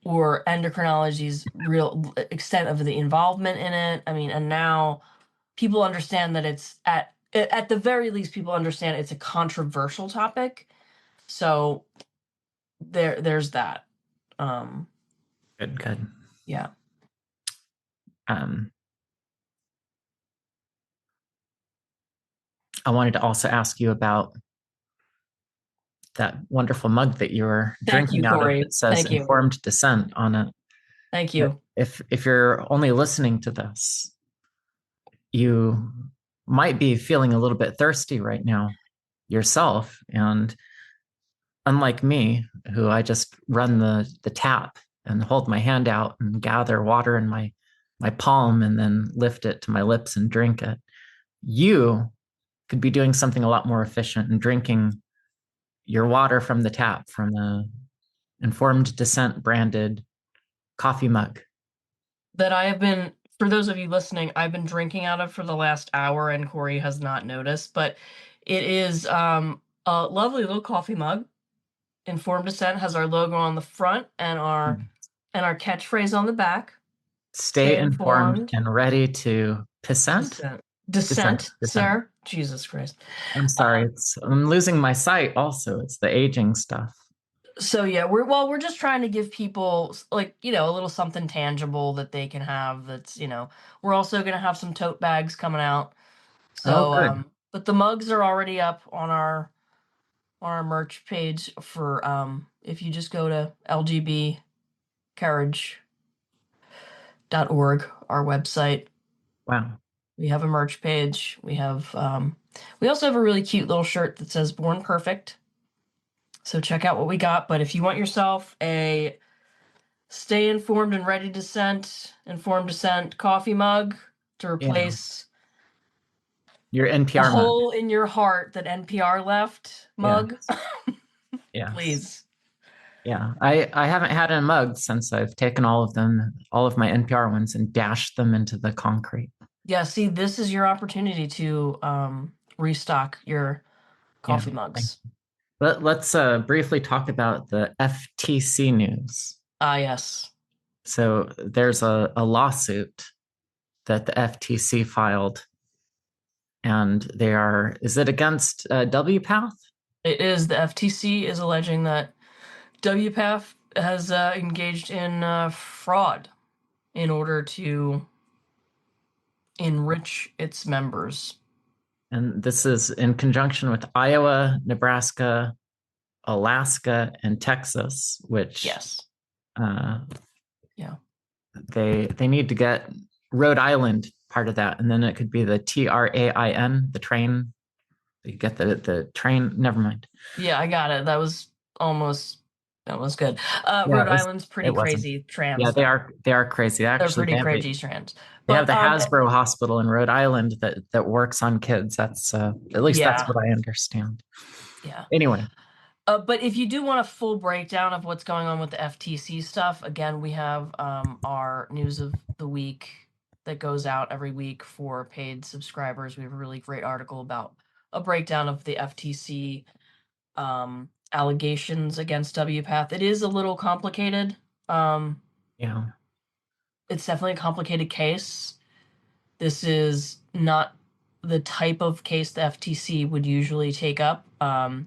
[SPEAKER 3] or endocrinology's real extent of the involvement in it. I mean, and now people understand that it's at the very least, people understand it's a controversial topic. So there's that.
[SPEAKER 2] Good.
[SPEAKER 3] Yeah.
[SPEAKER 2] I wanted to also ask you about that wonderful mug that you were drinking out of. It says informed dissent on it.
[SPEAKER 3] Thank you.
[SPEAKER 2] If you're only listening to this, you might be feeling a little bit thirsty right now yourself. And unlike me, who I just run the tap and hold my hand out and gather water in my palm and then lift it to my lips and drink it, you could be doing something a lot more efficient and drinking your water from the tap, from the Informed Dissent branded coffee mug
[SPEAKER 3] that I have been, for those of you listening, I've been drinking out of for the last hour, and Cori has not noticed, but it is a lovely little coffee mug. Informed Dissent has our logo on the front and our catchphrase on the back.
[SPEAKER 2] Stay informed and ready to dissent,
[SPEAKER 3] sir. Jesus Christ.
[SPEAKER 2] I'm sorry. I'm losing my sight also. It's the aging stuff.
[SPEAKER 3] So yeah, we're just trying to give people like, a little something tangible that they can have. That's, we're also gonna have some tote bags coming out.
[SPEAKER 2] Oh,
[SPEAKER 3] So
[SPEAKER 2] good.
[SPEAKER 3] but the mugs are already up on our merch page for if you just go to lgbcarriage.org, our website.
[SPEAKER 2] Wow.
[SPEAKER 3] We have a merch page. We also have a really cute little shirt that says Born Perfect. So check out what we got. But if you want yourself a Stay Informed and Ready Dissent, Informed Dissent coffee mug to replace
[SPEAKER 2] Your
[SPEAKER 3] the
[SPEAKER 2] NPR mug.
[SPEAKER 3] hole in your heart that NPR left mug,
[SPEAKER 2] Yes.
[SPEAKER 3] please.
[SPEAKER 2] Yeah. I haven't had a mug since I've taken all of my NPR ones, and dashed them into the concrete.
[SPEAKER 3] Yeah, see, this is your opportunity to restock your coffee mugs.
[SPEAKER 2] Let's briefly talk about the FTC news.
[SPEAKER 3] Ah, yes.
[SPEAKER 2] So there's a lawsuit that the FTC filed, and is it against WPATH?
[SPEAKER 3] It is. The FTC is alleging that WPATH has engaged in fraud in order to enrich its members.
[SPEAKER 2] And this is in conjunction with Iowa, Nebraska, Alaska, and Texas, which
[SPEAKER 3] Yes. Yeah.
[SPEAKER 2] They need to get Rhode Island part of that, and then it could be the TRAIN, the train. You get the train. Never mind.
[SPEAKER 3] Yeah, I got it. That was good.
[SPEAKER 2] Yeah,
[SPEAKER 3] Rhode Island's pretty
[SPEAKER 2] it wasn't.
[SPEAKER 3] crazy trans.
[SPEAKER 2] Yeah, they are crazy.
[SPEAKER 3] They're
[SPEAKER 2] Actually,
[SPEAKER 3] pretty crazy trans.
[SPEAKER 2] they have
[SPEAKER 3] But
[SPEAKER 2] the Hasbro Hospital in Rhode Island that works on kids. That's at least that's what I understand.
[SPEAKER 3] Yeah.
[SPEAKER 2] Anyway,
[SPEAKER 3] but if you do want a full breakdown of what's going on with the FTC stuff, again, we have our news of the week that goes out every week for paid subscribers. We have a really great article about a breakdown of the FTC allegations against WPATH. It is a little complicated.
[SPEAKER 2] yeah,
[SPEAKER 3] It's definitely a complicated case. This is not the type of case the FTC would usually take up. Again,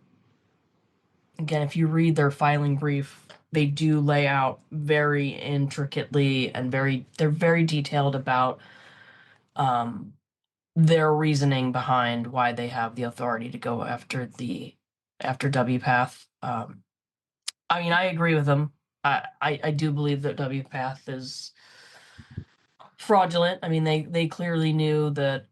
[SPEAKER 3] if you read their filing brief, they do lay out very intricately and they're very detailed about their reasoning behind why they have the authority to go after WPATH. I mean, I agree with them. I do believe that WPATH is fraudulent. I mean, they clearly knew that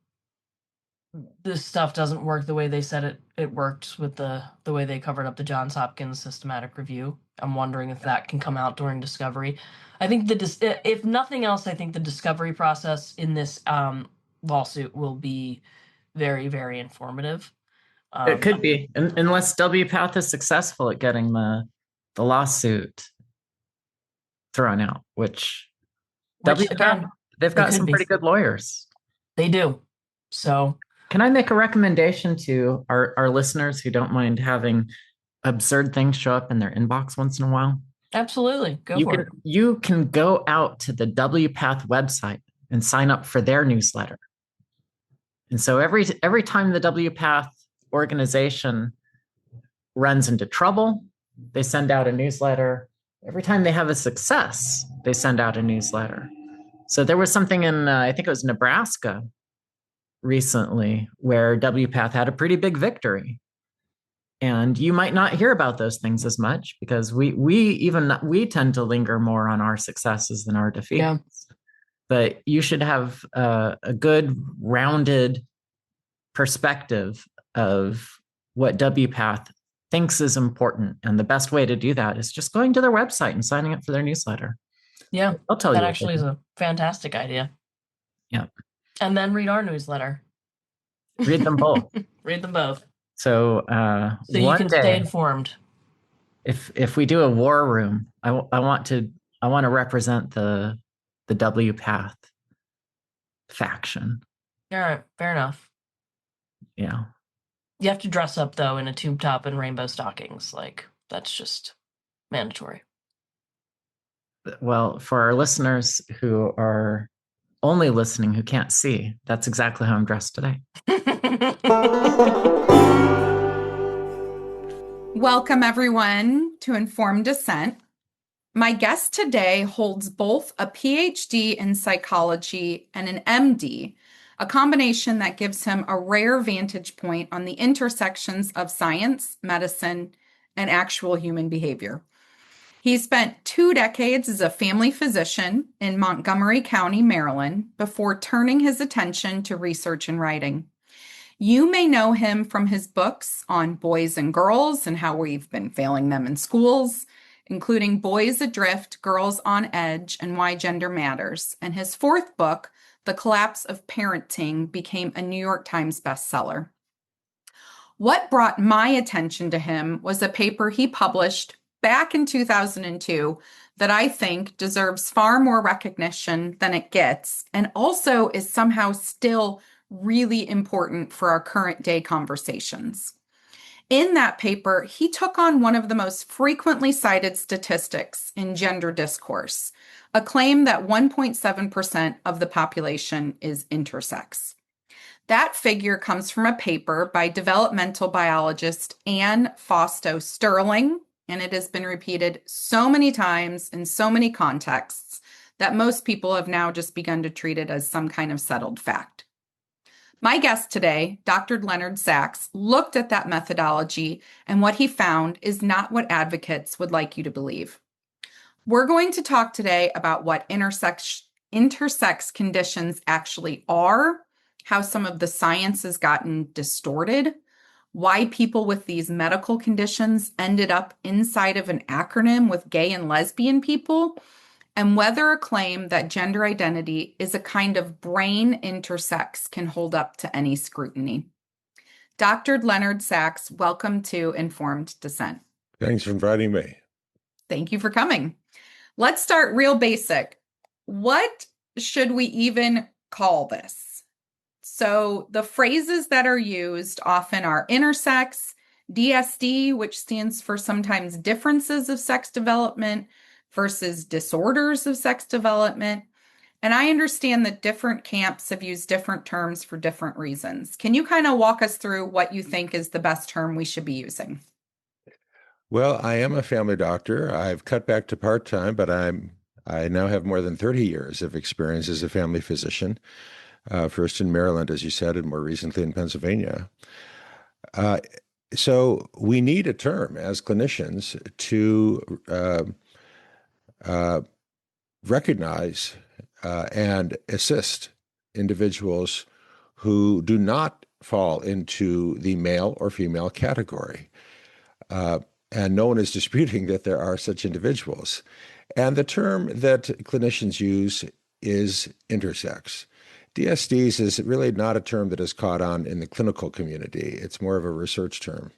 [SPEAKER 3] this stuff doesn't work the way they said it worked with the way they covered up the Johns Hopkins systematic review. I'm wondering if that can come out during discovery. I think if nothing else, I think the discovery process in this lawsuit will be very, very informative.
[SPEAKER 2] it could be, unless WPATH is successful at getting the lawsuit thrown out, which WPATH,
[SPEAKER 3] again,
[SPEAKER 2] they've got some pretty good lawyers.
[SPEAKER 3] They do. So
[SPEAKER 2] can I make a recommendation to our listeners who don't mind having absurd things show up in their inbox once in a while?
[SPEAKER 3] Absolutely. Go for it.
[SPEAKER 2] You can go out to the WPATH website and sign up for their newsletter. And so every time the WPATH organization runs into trouble, they send out a newsletter. Every time they have a success, they send out a newsletter. So there was something in, I think it was Nebraska recently, where WPATH had a pretty big victory. And you might not hear about those things as much because we tend to linger more on our successes than our defeats. Yeah. But you should have a good rounded perspective of what WPATH thinks is important. And the best way to do that is just going to their website and signing up for their newsletter.
[SPEAKER 3] Yeah,
[SPEAKER 2] I'll tell you.
[SPEAKER 3] That actually is a fantastic idea.
[SPEAKER 2] Yeah.
[SPEAKER 3] And then read our newsletter.
[SPEAKER 2] Read them both.
[SPEAKER 3] Read them both.
[SPEAKER 2] So
[SPEAKER 3] you can stay informed.
[SPEAKER 2] If we do a war room, I want to represent the WPATH faction.
[SPEAKER 3] All right, fair enough.
[SPEAKER 2] Yeah.
[SPEAKER 3] You have to dress up though in a tube top and rainbow stockings. Like that's just mandatory.
[SPEAKER 2] Well, for our listeners who are only listening who can't see, that's exactly how I'm dressed today.
[SPEAKER 1] Welcome, everyone, to Informed Dissent. My guest today holds both a PhD in psychology and an MD, a combination that gives him a rare vantage point on the intersections of science, medicine, and actual human behavior. He spent 2 decades as a family physician in Montgomery County, Maryland, before turning his attention to research and writing. You may know him from his books on boys and girls and how we've been failing them in schools, including Boys Adrift, Girls on Edge, and Why Gender Matters. And his 4th book, The Collapse of Parenting, became a New York Times bestseller. What brought my attention to him was a paper he published back in 2002 that I think deserves far more recognition than it gets, and also is somehow still really important for our current day conversations. In that paper, he took on one of the most frequently cited statistics in gender discourse, a claim that 1.7% of the population is intersex. That figure comes from a paper by developmental biologist Anne Fausto Sterling, and it has been repeated so many times in so many contexts that most people have now just begun to treat it as some kind of settled fact. My guest today, Dr. Leonard Sax, looked at that methodology, and what he found is not what advocates would like you to believe. We're going to talk today about what intersex conditions actually are, how some of the science has gotten distorted, why people with these medical conditions ended up inside of an acronym with gay and lesbian people, and whether a claim that gender identity is a kind of brain intersex can hold up to any scrutiny. Dr. Leonard Sax, welcome to Informed Dissent.
[SPEAKER 4] Thanks for inviting me.
[SPEAKER 1] Thank you for coming. Let's start real basic. What should we even call this? So the phrases that are used often are intersex, DSD, which stands for sometimes differences of sex development, versus disorders of sex development. And I understand that different camps have used different terms for different reasons. Can you kind of walk us through what you think is the best term we should be using?
[SPEAKER 4] Well, I am a family doctor. I've cut back to part-time, but I now have more than 30 years of experience as a family physician, first in Maryland, as you said, and more recently in Pennsylvania. So we need a term as clinicians to recognize and assist individuals who do not fall into the male or female category. And no one is disputing that there are such individuals. And the term that clinicians use is intersex. DSDs is really not a term that is caught on in the clinical community. It's more of a research term.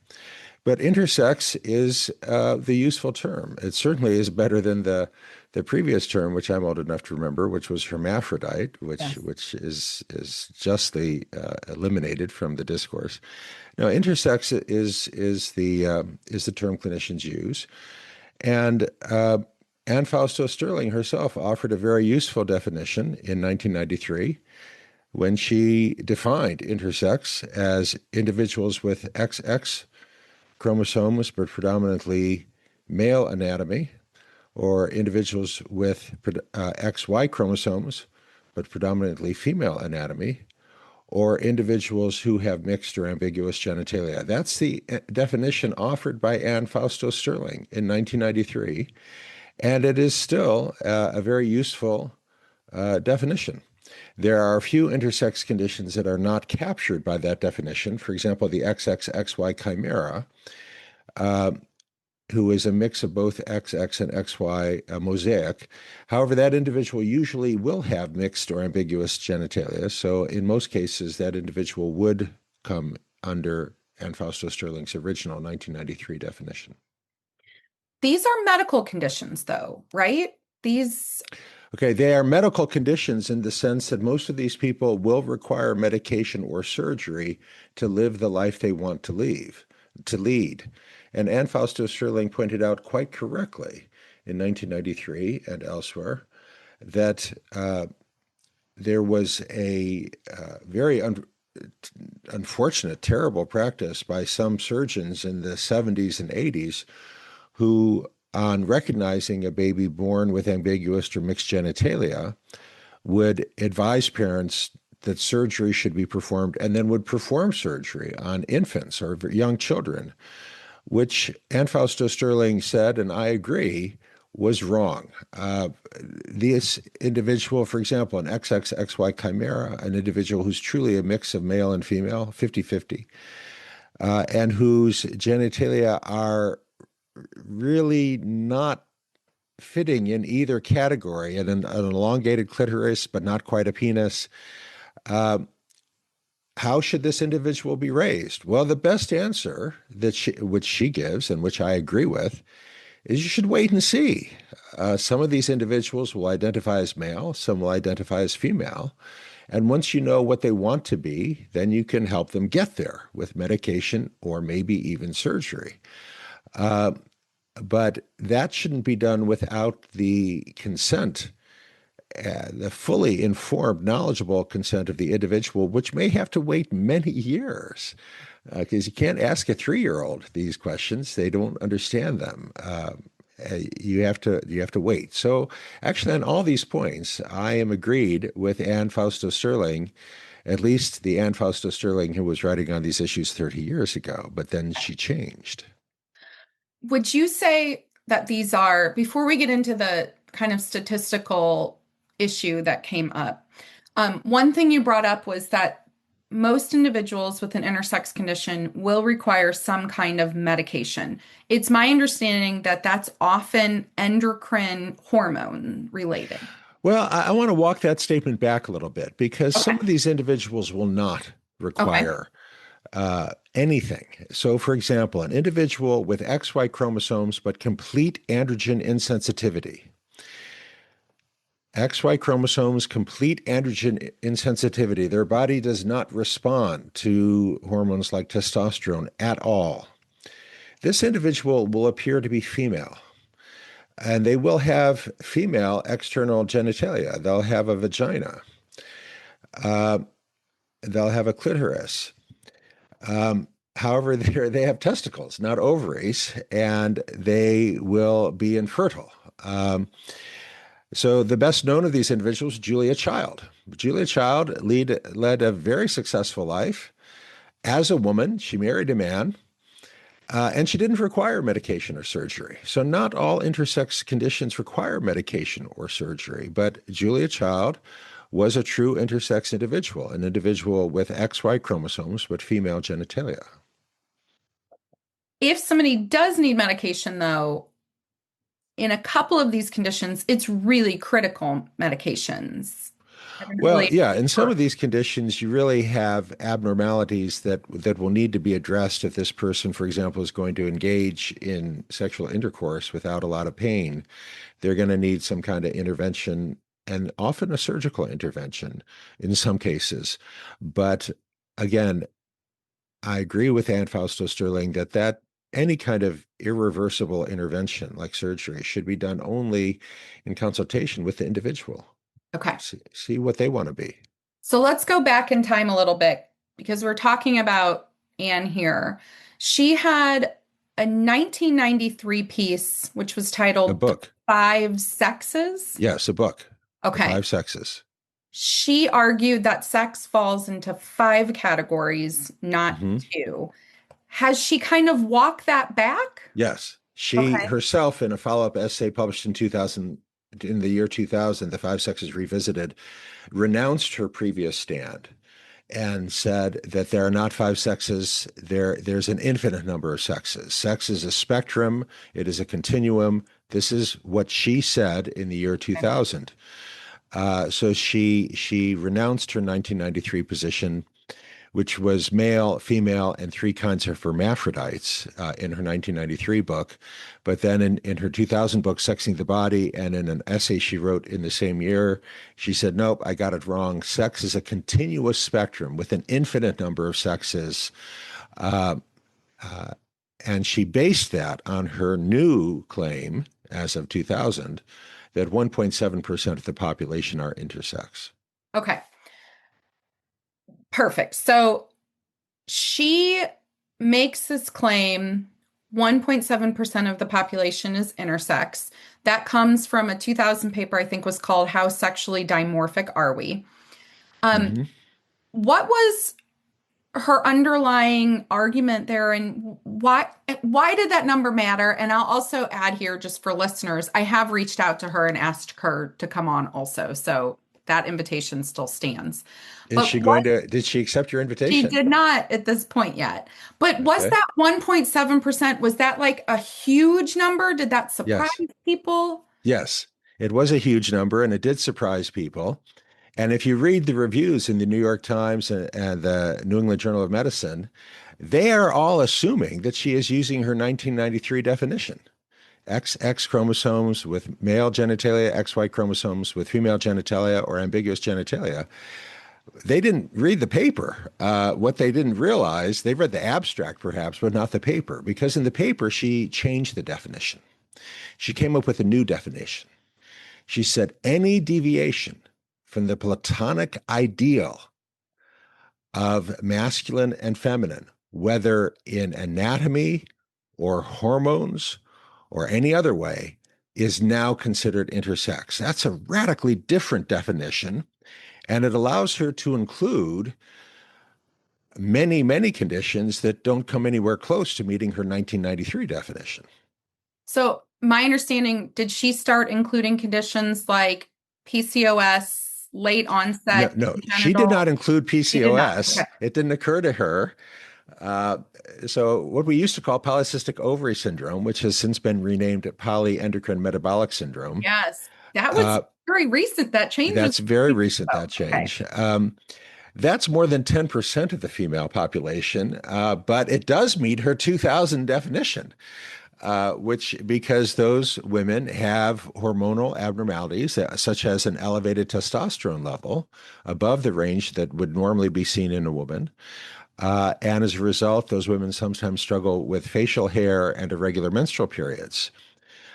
[SPEAKER 4] But intersex is the useful term. It certainly is better than the previous term, which I'm old enough to remember, which was hermaphrodite, which is justly eliminated from the discourse. Now, intersex is the term clinicians use, and Anne Fausto Sterling herself offered a very useful definition in 1993 when she defined intersex as individuals with XX chromosomes, but predominantly male anatomy, or individuals with XY chromosomes, but predominantly female anatomy, or individuals who have mixed or ambiguous genitalia. That's the definition offered by Anne Fausto Sterling in 1993, and it is still a very useful definition. There are a few intersex conditions that are not captured by that definition. For example, the XXXY chimera, who is a mix of both XX and XY mosaic. However, that individual usually will have mixed or ambiguous genitalia. So in most cases, that individual would come under Anne Fausto Sterling's original 1993 definition.
[SPEAKER 1] These are medical conditions, though, right?
[SPEAKER 4] Okay, they are medical conditions in the sense that most of these people will require medication or surgery to live the life they want to lead. And Anne Fausto Sterling pointed out quite correctly in 1993 and elsewhere that there was a very unfortunate, terrible practice by some surgeons in the 70s and 80s who, on recognizing a baby born with ambiguous or mixed genitalia, would advise parents that surgery should be performed and then would perform surgery on infants or young children, which Anne Fausto Sterling said, and I agree, was wrong. This individual, for example, an XXXY chimera, an individual who's truly a mix of male and female, 50-50, and whose genitalia are really not fitting in either category, and an elongated clitoris, but not quite a penis. How should this individual be raised? Well, the best answer which she gives, and which I agree with, is you should wait and see. Some of these individuals will identify as male, some will identify as female. And once you know what they want to be, then you can help them get there with medication or maybe even surgery. But that shouldn't be done without the consent, the fully informed, knowledgeable consent of the individual, which may have to wait many years, because you can't ask a 3-year-old these questions. They don't understand them. You have to wait. So actually, on all these points, I am agreed with Anne Fausto Sterling, at least the Anne Fausto Sterling who was writing on these issues 30 years ago, but then she changed.
[SPEAKER 1] Would you say that these are, before we get into the kind of statistical issue that came up, one thing you brought up was that most individuals with an intersex condition will require some kind of medication. It's my understanding that that's often endocrine hormone related.
[SPEAKER 4] Well, I want to walk that statement back a little bit, because some of these individuals will not require anything. So, for example, an individual with XY chromosomes but complete androgen insensitivity. XY chromosomes, complete androgen insensitivity. Their body does not respond to hormones like testosterone at all. This individual will appear to be female, and they will have female external genitalia. They'll have a vagina. They'll have a clitoris. However, they have testicles, not ovaries, and they will be infertile. So the best known of these individuals, Julia Child. Julia Child led a very successful life. As a woman, she married a man, and she didn't require medication or surgery. So not all intersex conditions require medication or surgery, but Julia Child was a true intersex individual, an individual with XY chromosomes but female genitalia.
[SPEAKER 1] If somebody does need medication, though, in a couple of these conditions, it's really critical medications.
[SPEAKER 4] Well, yeah, in some of these conditions, you really have abnormalities that will need to be addressed if this person, for example, is going to engage in sexual intercourse without a lot of pain. They're going to need some kind of intervention, and often a surgical intervention in some cases. But again, I agree with Anne Fausto Sterling that any kind of irreversible intervention like surgery should be done only in consultation with the individual.
[SPEAKER 1] Okay.
[SPEAKER 4] See what they want to be.
[SPEAKER 1] So let's go back in time a little bit, because we're talking about Anne here. She had a 1993 piece, which was titled
[SPEAKER 4] A book.
[SPEAKER 1] 5 Sexes.
[SPEAKER 4] Yes, a book.
[SPEAKER 1] Okay.
[SPEAKER 4] 5 Sexes.
[SPEAKER 1] She argued that sex falls into 5 categories, not 2. Has she kind of walked that back?
[SPEAKER 4] Yes. She herself, in a follow-up essay published in the year 2000, The 5 Sexes Revisited, renounced her previous stand and said that there are not 5 sexes. There's an infinite number of sexes. Sex is a spectrum. It is a continuum. This is what she said in the year 2000. So she renounced her 1993 position, which was male, female, and 3 kinds of hermaphrodites in her 1993 book. But then in her 2000 book, Sexing the Body, and in an essay she wrote in the same year, she said, nope, I got it wrong. Sex is a continuous spectrum with an infinite number of sexes. And she based that on her new claim, as of 2000, that 1.7% of the population are intersex.
[SPEAKER 1] Okay. Perfect. So she makes this claim 1.7% of the population is intersex. That comes from a 2000 paper, I think was called How Sexually Dimorphic Are We?
[SPEAKER 4] Mhm.
[SPEAKER 1] What was her underlying argument there, and why did that number matter? And I'll also add here, just for listeners, I have reached out to her and asked her to come on also, so that invitation still stands.
[SPEAKER 4] Is
[SPEAKER 1] But
[SPEAKER 4] she
[SPEAKER 1] what
[SPEAKER 4] going to, did she accept your
[SPEAKER 1] she
[SPEAKER 4] invitation?
[SPEAKER 1] did not at this point yet. But was
[SPEAKER 4] Okay.
[SPEAKER 1] that 1.7%, was that like a huge number? Did that surprise
[SPEAKER 4] Yes.
[SPEAKER 1] people?
[SPEAKER 4] Yes. It was a huge number and it did surprise people. And if you read the reviews in the New York Times and the New England Journal of Medicine, they are all assuming that she is using her 1993 definition. XX chromosomes with male genitalia, XY chromosomes with female genitalia or ambiguous genitalia. They didn't read the paper. What they didn't realize, they read the abstract perhaps, but not the paper, because in the paper she changed the definition. She came up with a new definition. She said any deviation from the Platonic ideal of masculine and feminine, whether in anatomy or hormones or any other way, is now considered intersex. That's a radically different definition, and it allows her to include many, many conditions that don't come anywhere close to meeting her 1993 definition.
[SPEAKER 1] So my understanding, did she start including conditions like PCOS, late
[SPEAKER 4] No,
[SPEAKER 1] onset
[SPEAKER 4] no, she did
[SPEAKER 1] congenital?
[SPEAKER 4] not include
[SPEAKER 1] She did not.
[SPEAKER 4] PCOS.
[SPEAKER 1] Okay.
[SPEAKER 4] It didn't occur to her. Uh, so what we used to call polycystic ovary syndrome, which has since been renamed polyendocrine metabolic syndrome.
[SPEAKER 1] Yes. That was
[SPEAKER 4] Uh,
[SPEAKER 1] very recent. That change was
[SPEAKER 4] that's very recent,
[SPEAKER 1] oh,
[SPEAKER 4] that
[SPEAKER 1] okay.
[SPEAKER 4] change. That's more than 10% of the female population, but it does meet her 2000 definition. Which because those women have hormonal abnormalities, such as an elevated testosterone level above the range that would normally be seen in a woman. And as a result, those women sometimes struggle with facial hair and irregular menstrual periods.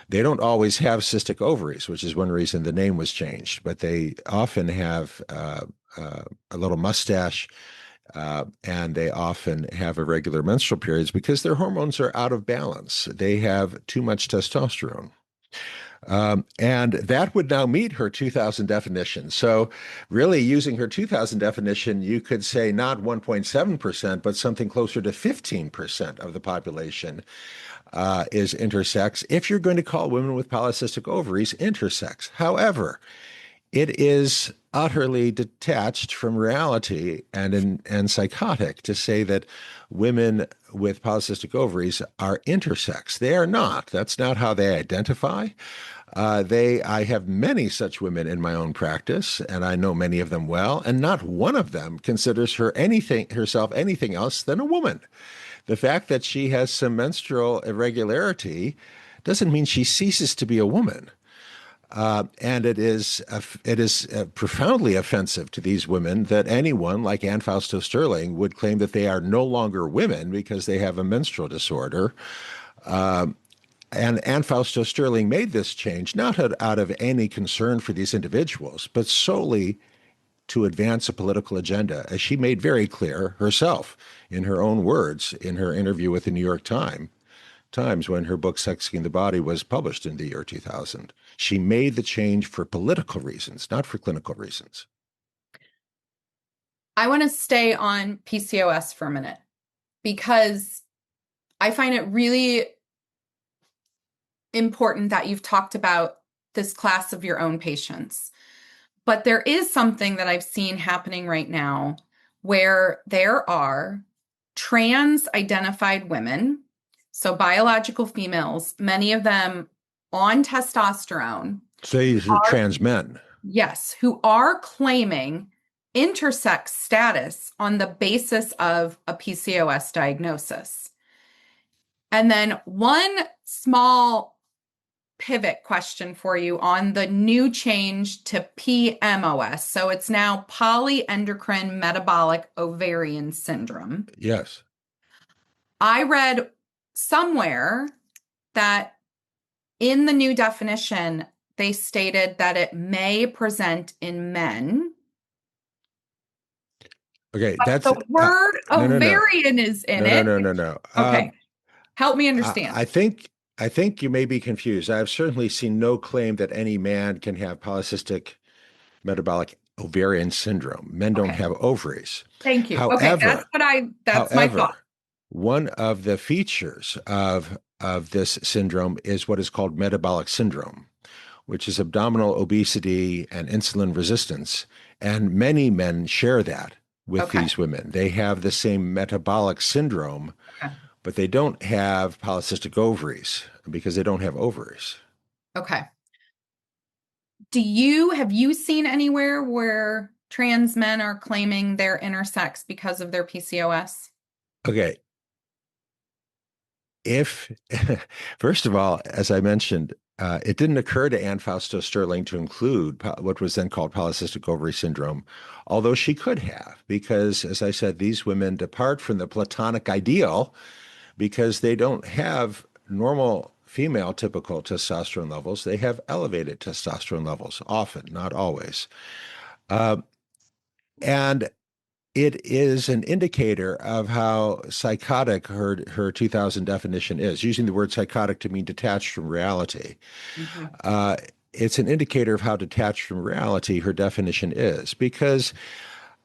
[SPEAKER 4] They don't always have cystic ovaries, which is one reason the name was changed, but they often have a little mustache, and they often have irregular menstrual periods because their hormones are out of balance. They have too much testosterone. And that would now meet her 2000 definition. So, really, using her 2000 definition, you could say not 1.7%, but something closer to 15% of the population is intersex if you're going to call women with polycystic ovaries intersex. However, it is utterly detached from reality and psychotic to say that women with polycystic ovaries are intersex. They are not. That's not how they identify. I have many such women in my own practice, and I know many of them well, and not one of them considers herself anything else than a woman. The fact that she has some menstrual irregularity doesn't mean she ceases to be a woman. And it is profoundly offensive to these women that anyone like Anne Fausto Sterling would claim that they are no longer women because they have a menstrual disorder. And Anne Fausto Sterling made this change not out of any concern for these individuals, but solely to advance a political agenda, as she made very clear herself in her own words in her interview with the New York Times when her book Sexing the Body was published in the year 2000. She made the change for political reasons, not for clinical reasons.
[SPEAKER 1] I want to stay on PCOS for a minute because I find it really important that you've talked about this class of your own patients. But there is something that I've seen happening right now where there are trans identified women, so biological females, many of them on testosterone.
[SPEAKER 4] So these are trans men.
[SPEAKER 1] Yes, who are claiming intersex status on the basis of a PCOS diagnosis. And then one small pivot question for you on the new change to PMOS. So it's now polyendocrine metabolic ovarian syndrome.
[SPEAKER 4] Yes.
[SPEAKER 1] I read somewhere that in the new definition, they stated that it may present in men
[SPEAKER 4] Okay,
[SPEAKER 1] But
[SPEAKER 4] that's
[SPEAKER 1] the word
[SPEAKER 4] no.
[SPEAKER 1] ovarian is in
[SPEAKER 4] No, no,
[SPEAKER 1] it.
[SPEAKER 4] no, no, no.
[SPEAKER 1] Okay. Help me
[SPEAKER 4] I,
[SPEAKER 1] understand.
[SPEAKER 4] I think you may be confused. I've certainly seen no claim that any man can have polycystic metabolic ovarian syndrome. Men don't
[SPEAKER 1] Okay.
[SPEAKER 4] have ovaries.
[SPEAKER 1] Thank you. Okay,
[SPEAKER 4] However,
[SPEAKER 1] that's my thought.
[SPEAKER 4] one of the features of this syndrome is what is called metabolic syndrome, which is abdominal obesity and insulin resistance. And many men share that with
[SPEAKER 1] Okay.
[SPEAKER 4] these women. They have the same metabolic syndrome,
[SPEAKER 1] Okay.
[SPEAKER 4] but they don't have polycystic ovaries because they don't have ovaries.
[SPEAKER 1] Okay. Have you seen anywhere where trans men are claiming they're intersex because of their PCOS?
[SPEAKER 4] Okay. If, first of all, as I mentioned, it didn't occur to Anne Fausto Sterling to include what was then called polycystic ovary syndrome, although she could have, because, as I said, these women depart from the Platonic ideal because they don't have normal female typical testosterone levels. They have elevated testosterone levels, often, not always. Uh, and it is an indicator of how psychotic her 2000 definition is, using the word psychotic to mean detached from reality.
[SPEAKER 1] Mm-hmm.
[SPEAKER 4] It's an indicator of how detached from reality her definition is, because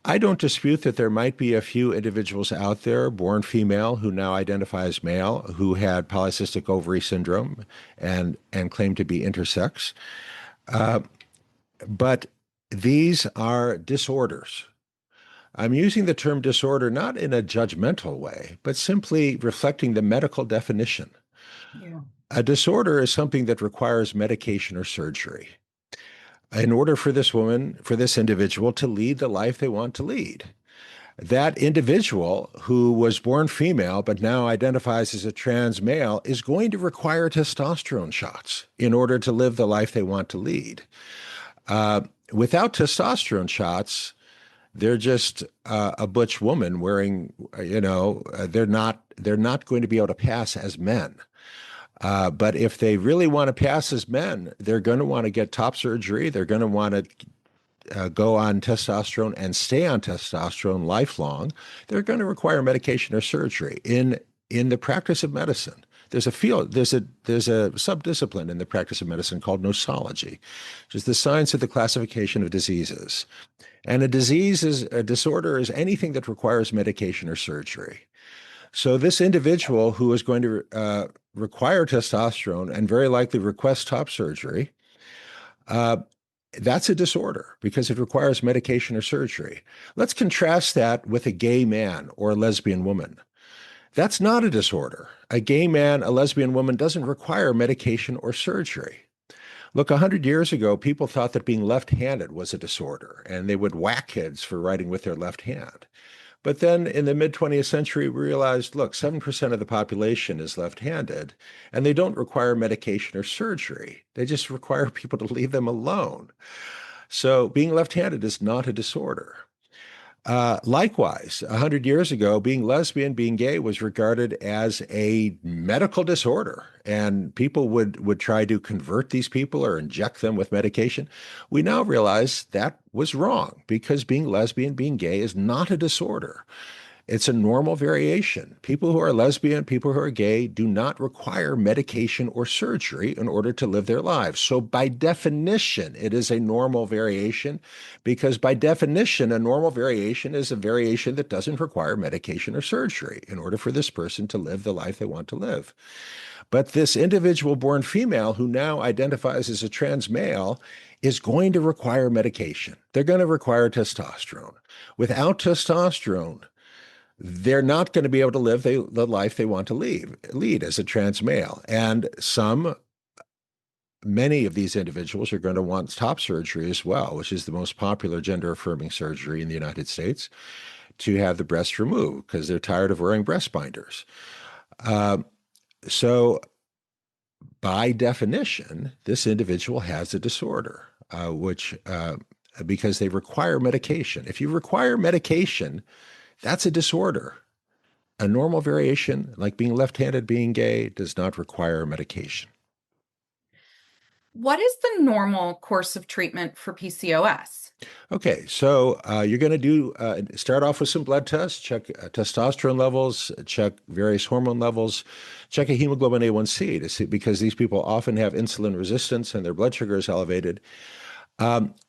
[SPEAKER 4] I don't dispute that there might be a few individuals out there born female who now identify as male who had polycystic ovary syndrome and claim to be intersex. But these are disorders. I'm using the term disorder not in a judgmental way, but simply reflecting the medical definition.
[SPEAKER 1] Yeah.
[SPEAKER 4] A disorder is something that requires medication or surgery in order for this woman, for this individual to lead the life they want to lead. That individual who was born female but now identifies as a trans male is going to require testosterone shots in order to live the life they want to lead. Without testosterone shots, they're just a butch woman wearing, they're not going to be able to pass as men. But if they really want to pass as men, they're going to want to get top surgery. They're going to want to go on testosterone and stay on testosterone lifelong. They're going to require medication or surgery. In the practice of medicine, there's a subdiscipline in the practice of medicine called nosology, which is the science of the classification of diseases. And a disorder is anything that requires medication or surgery. So this individual who is going to require testosterone and very likely request top surgery, that's a disorder because it requires medication or surgery. Let's contrast that with a gay man or a lesbian woman. That's not a disorder. A gay man, a lesbian woman doesn't require medication or surgery. Look, 100 years ago, people thought that being left-handed was a disorder, and they would whack kids for writing with their left hand. But then in the mid-20th century, we realized, look, 7% of the population is left-handed, and they don't require medication or surgery. They just require people to leave them alone. So being left-handed is not a disorder. Likewise, 100 years ago, being lesbian, being gay was regarded as a medical disorder, and people would try to convert these people or inject them with medication. We now realize that was wrong because being lesbian, being gay is not a disorder. It's a normal variation. People who are lesbian, people who are gay do not require medication or surgery in order to live their lives. So by definition, it is a normal variation because by definition, a normal variation is a variation that doesn't require medication or surgery in order for this person to live the life they want to live. But this individual born female who now identifies as a trans male is going to require medication. They're going to require testosterone. Without testosterone, they're not going to be able to live the life they want to lead as a trans male. And many of these individuals are going to want top surgery as well, which is the most popular gender affirming surgery in the United States, to have the breast removed because they're tired of wearing breast binders. So by definition, this individual has a disorder, because they require medication. If you require medication, that's a disorder. A normal variation, like being left-handed, being gay, does not require medication.
[SPEAKER 1] What is the normal course of treatment for PCOS?
[SPEAKER 4] Okay, so you're going to start off with some blood tests, check testosterone levels, check various hormone levels, check a hemoglobin A1C to see, because these people often have insulin resistance and their blood sugar is elevated.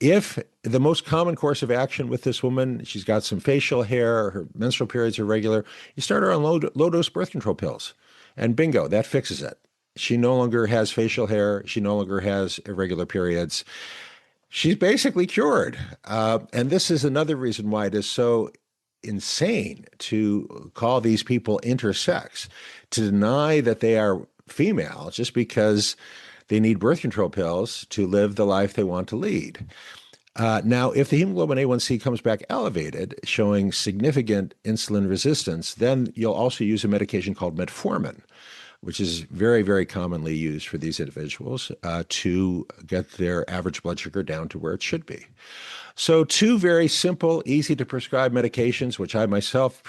[SPEAKER 4] If the most common course of action with this woman, she's got some facial hair, her menstrual periods are regular, you start her on low dose birth control pills, and bingo, that fixes it. She no longer has facial hair. She no longer has irregular periods. She's basically cured. And this is another reason why it is so insane to call these people intersex, to deny that they are female just because they need birth control pills to live the life they want to lead. Now, if the hemoglobin A1C comes back elevated, showing significant insulin resistance, then you'll also use a medication called metformin, which is very, very commonly used for these individuals to get their average blood sugar down to where it should be. So two very simple, easy to prescribe medications, which I myself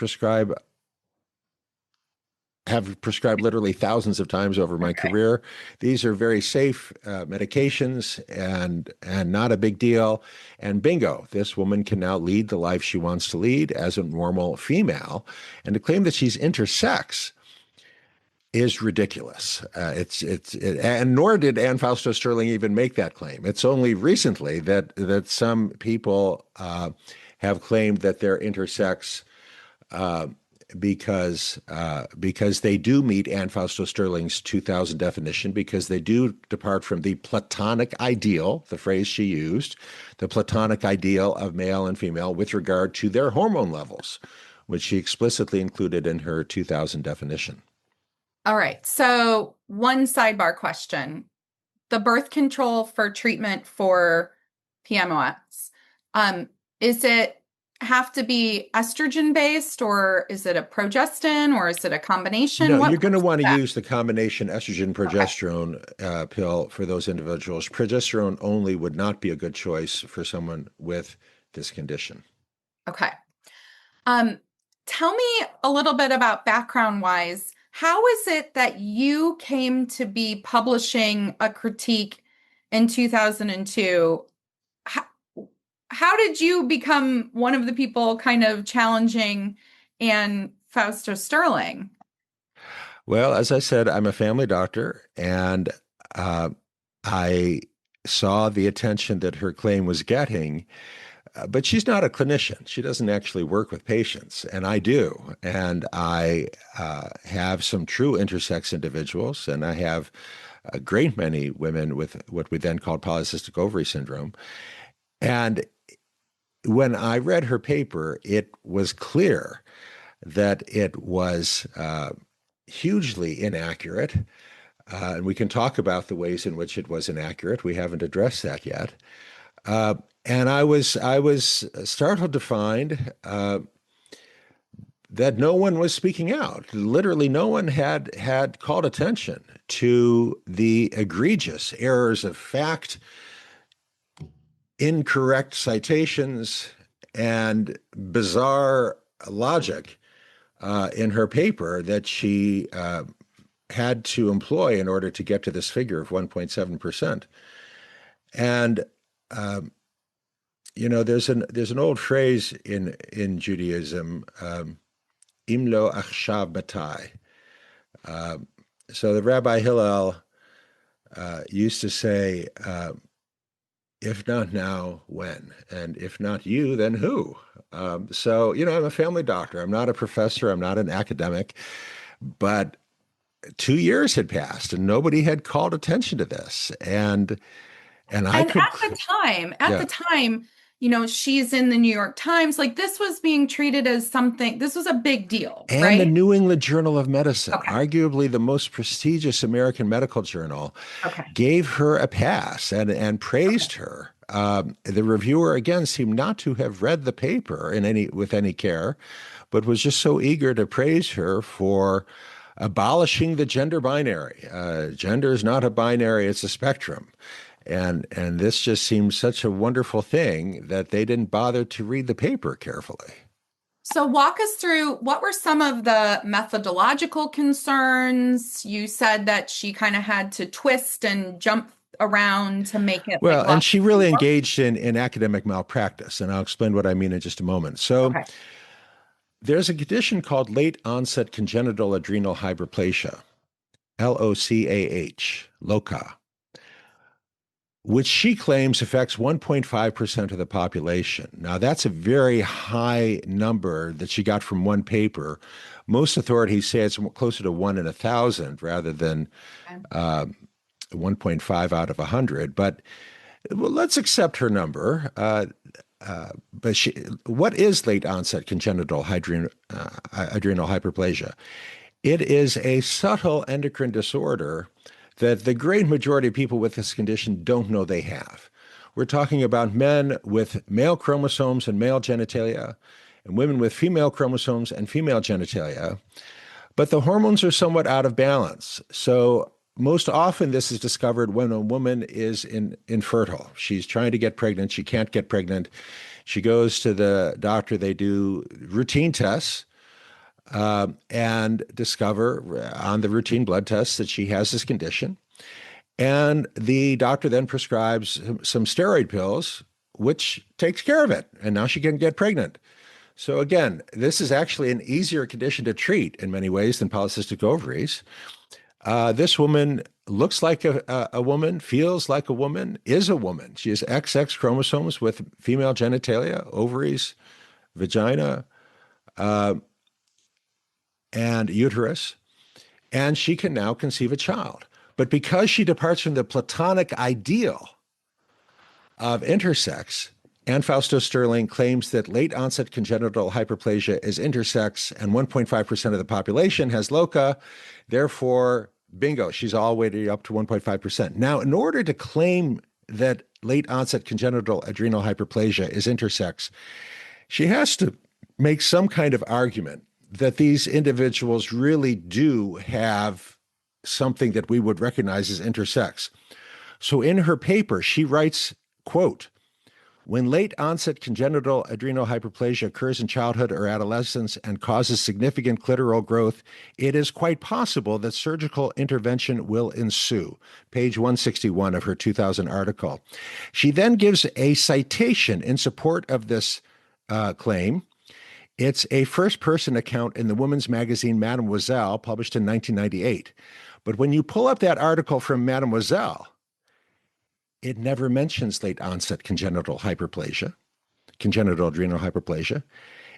[SPEAKER 4] have prescribed literally thousands of times over my career. These are very safe medications and not a big deal. And bingo, this woman can now lead the life she wants to lead as a normal female. And to claim that she's intersex is ridiculous. And nor did Ann Fausto Sterling even make that claim. It's only recently that some people have claimed that they're intersex because they do meet Ann Fausto Sterling's 2000 definition, because they do depart from the Platonic ideal, the phrase she used, the Platonic ideal of male and female with regard to their hormone levels, which she explicitly included in her 2000 definition.
[SPEAKER 1] All right. So one sidebar question. The birth control for treatment for PMOS, is it have to be estrogen based, or is it a progestin, or is it a combination?
[SPEAKER 4] No, you're going to want to use the combination estrogen progesterone pill for those individuals. Progesterone only would not be a good choice for someone with this condition.
[SPEAKER 1] Okay. Tell me a little bit about background wise. How is it that you came to be publishing a critique in 2002? How did you become one of the people kind of challenging Ann Fausto Sterling?
[SPEAKER 4] Well, as I said, I'm a family doctor, and I saw the attention that her claim was getting. But she's not a clinician. She doesn't actually work with patients, and I do. And I have some true intersex individuals, and I have a great many women with what we then called polycystic ovary syndrome. And when I read her paper, it was clear that it was hugely inaccurate. And we can talk about the ways in which it was inaccurate. We haven't addressed that yet. And I was startled to find that no one was speaking out. Literally, no one had called attention to the egregious errors of fact, incorrect citations, and bizarre logic in her paper that she had to employ in order to get to this figure of 1.7%. And there's an old phrase in Judaism, imlo achshav matai. So the Rabbi Hillel used to say, if not now, when? And if not you, then who? So, I'm a family doctor. I'm not a professor. I'm not an academic. But 2 years had passed and nobody had called attention to this. And at the time, she's in the New York Times. Like, this was being treated as something, this was a big deal, and
[SPEAKER 1] right?
[SPEAKER 4] The New England Journal of Medicine,
[SPEAKER 1] Okay.
[SPEAKER 4] arguably the most prestigious American medical journal, gave her a pass and praised her. The reviewer, again, seemed not to have read the paper with any care, but was just so eager to praise her for abolishing the gender binary. Gender is not a binary, it's a spectrum. And this just seems such a wonderful thing that they didn't bother to read the paper carefully.
[SPEAKER 1] So walk us through, what were some of the methodological concerns? You said that she kind of had to twist and jump around to make it
[SPEAKER 4] Well,
[SPEAKER 1] like
[SPEAKER 4] and she really
[SPEAKER 1] more?
[SPEAKER 4] engaged in academic malpractice, and I'll explain what I mean in just a moment. So
[SPEAKER 1] Okay.
[SPEAKER 4] there's a condition called late onset congenital adrenal hyperplasia, LOCAH, LOCA, which she claims affects 1.5% of the population. Now, that's a very high number that she got from one paper. Most authorities say it's closer to 1 in 1,000 rather than
[SPEAKER 1] Okay.
[SPEAKER 4] 1.5 out of 100. But well, let's accept her number. But what is late onset congenital adrenal hyperplasia? It is a subtle endocrine disorder that the great majority of people with this condition don't know they have. We're talking about men with male chromosomes and male genitalia, and women with female chromosomes and female genitalia, but the hormones are somewhat out of balance. So most often this is discovered when a woman is infertile. She's trying to get pregnant. She can't get pregnant. She goes to the doctor. They do routine tests and discover on the routine blood tests that she has this condition. And the doctor then prescribes some steroid pills, which takes care of it. And now she can get pregnant. So again, this is actually an easier condition to treat in many ways than polycystic ovaries. This woman looks like a woman, feels like a woman, is a woman. She has XX chromosomes with female genitalia, ovaries, vagina, and uterus, and she can now conceive a child. But because she departs from the Platonic ideal of intersex, Anne Fausto Sterling claims that late onset congenital hyperplasia is intersex and 1.5% of the population has LOCA. Therefore, bingo, she's all the way up to 1.5%. Now, in order to claim that late onset congenital adrenal hyperplasia is intersex, she has to make some kind of argument that these individuals really do have something that we would recognize as intersex. So in her paper, she writes, quote, when late onset congenital adrenal hyperplasia occurs in childhood or adolescence and causes significant clitoral growth, it is quite possible that surgical intervention will ensue. Page 161 of her 2000 article. She then gives a citation in support of this claim. It's a first-person account in the women's magazine Mademoiselle, published in 1998. But when you pull up that article from Mademoiselle, it never mentions late onset congenital hyperplasia, congenital adrenal hyperplasia.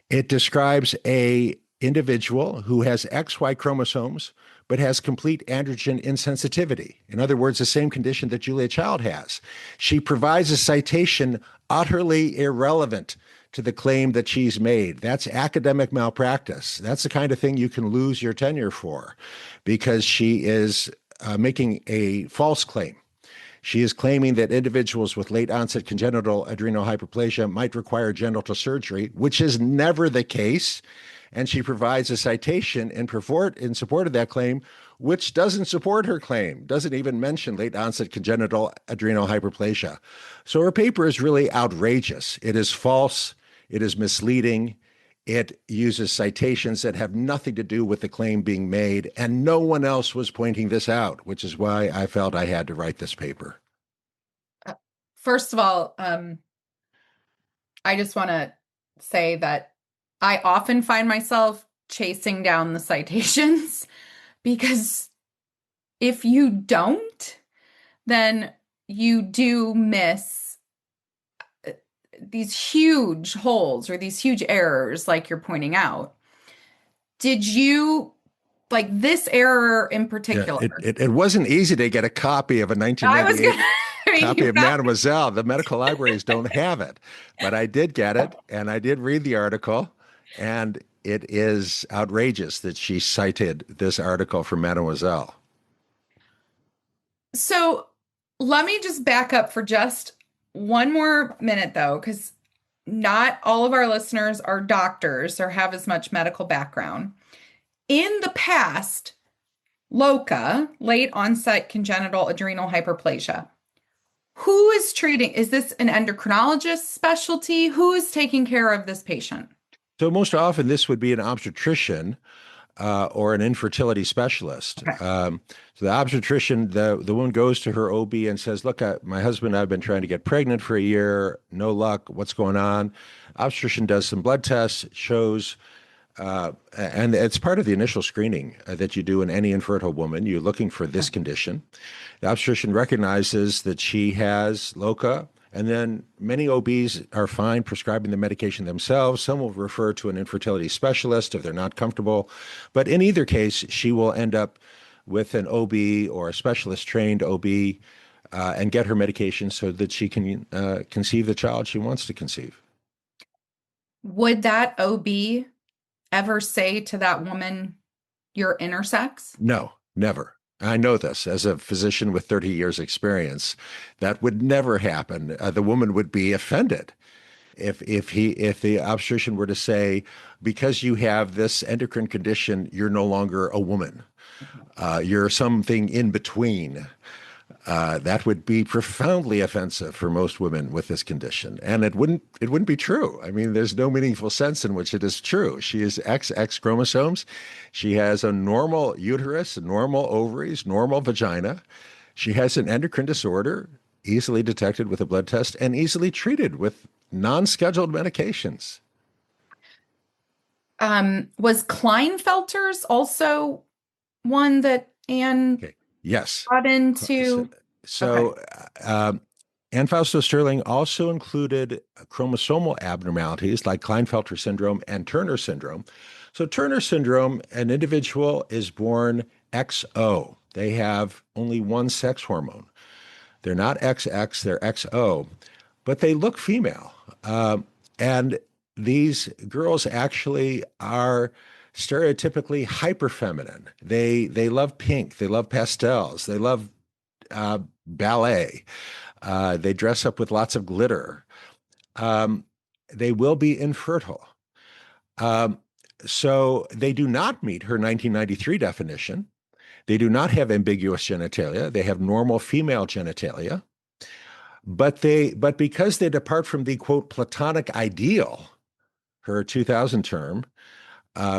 [SPEAKER 4] It describes a individual who has XY chromosomes, but has complete androgen insensitivity. In other words, the same condition that Julia Child has. She provides a citation utterly irrelevant to the claim that she's made. That's academic malpractice. That's the kind of thing you can lose your tenure for, because she is making a false claim. She is claiming that individuals with late onset congenital adrenal hyperplasia might require genital surgery, which is never the case. And she provides a citation in support of that claim, which doesn't support her claim, doesn't even mention late onset congenital adrenal hyperplasia. So her paper is really outrageous. It is false. It is misleading. It uses citations that have nothing to do with the claim being made, and no one else was pointing this out, which is why I felt I had to write this paper.
[SPEAKER 1] First of all, I just want to say that I often find myself chasing down the citations because if you don't, then you do miss these huge holes or these huge errors like you're pointing out. Did you, like this error in particular?
[SPEAKER 4] Yeah, it wasn't easy to get a copy of a 1998 copy of Mademoiselle. The medical libraries don't have it, but I did get it, and I did read the article, and it is outrageous that she cited this article from Mademoiselle.
[SPEAKER 1] So let me just back up for just one more minute, though, because not all of our listeners are doctors or have as much medical background. In the past, LOCA, late onset congenital adrenal hyperplasia, who is treating? Is this an endocrinologist specialty? Who is taking care of this patient?
[SPEAKER 4] So most often this would be an obstetrician. or an infertility specialist.
[SPEAKER 1] Okay.
[SPEAKER 4] So the obstetrician, the woman goes to her OB and says, look, my husband and I have been trying to get pregnant for a year, no luck, what's going on? Obstetrician does some blood tests, shows, and it's part of the initial screening that you do in any infertile woman. You're looking for this condition. The obstetrician recognizes that she has LOCA, and then many OBs are fine prescribing the medication themselves. Some will refer to an infertility specialist if they're not comfortable. But in either case, she will end up with an OB or a specialist trained OB and get her medication so that she can conceive the child she wants to conceive.
[SPEAKER 1] Would that OB ever say to that woman, you're intersex?
[SPEAKER 4] No, never. I know this as a physician with 30 years experience. That would never happen. The woman would be offended if the obstetrician were to say, because you have this endocrine condition, you're no longer a woman. You're something in between. That would be profoundly offensive for most women with this condition, and it wouldn't be true. I mean, there's no meaningful sense in which it is true. She is XX chromosomes. She has a normal uterus, normal ovaries, normal vagina. She has an endocrine disorder, easily detected with a blood test and easily treated with non-scheduled medications.
[SPEAKER 1] Was Klinefelter's also one that Anne
[SPEAKER 4] Yes.
[SPEAKER 1] got into?
[SPEAKER 4] So Anne Fausto Sterling also included chromosomal abnormalities like Klinefelter syndrome and Turner syndrome. So Turner syndrome, an individual is born XO. They have only one sex hormone. They're not XX, they're XO, but they look female. And these girls actually are stereotypically hyperfeminine. They love pink, they love pastels, they love ballet. They dress up with lots of glitter. They will be infertile. So they do not meet her 1993 definition. They do not have ambiguous genitalia. They have normal female genitalia. But because they depart from the, quote, platonic ideal, her 2000 term,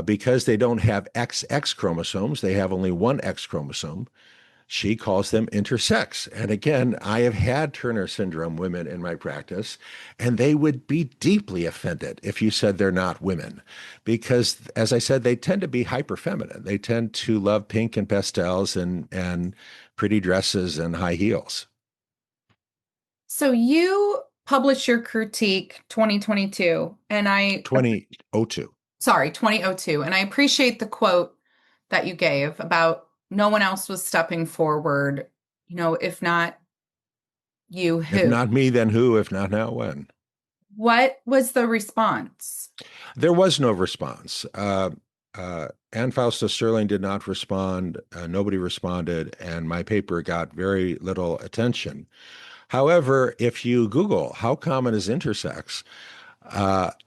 [SPEAKER 4] because they don't have XX chromosomes, they have only one X chromosome, she calls them intersex. And again, I have had Turner syndrome women in my practice, and they would be deeply offended if you said they're not women. Because, as I said, they tend to be hyperfeminine. They tend to love pink and pastels and pretty dresses and high heels.
[SPEAKER 1] So you published your critique 2022, and
[SPEAKER 4] 2002.
[SPEAKER 1] Sorry, 2002. And I appreciate the quote that you gave about no one else was stepping forward. If not you, who?
[SPEAKER 4] If not me, then who? If not now, when?
[SPEAKER 1] What was the response?
[SPEAKER 4] There was no response. Anne Fausto Sterling did not respond. Nobody responded, and my paper got very little attention. However, if you Google how common is intersex,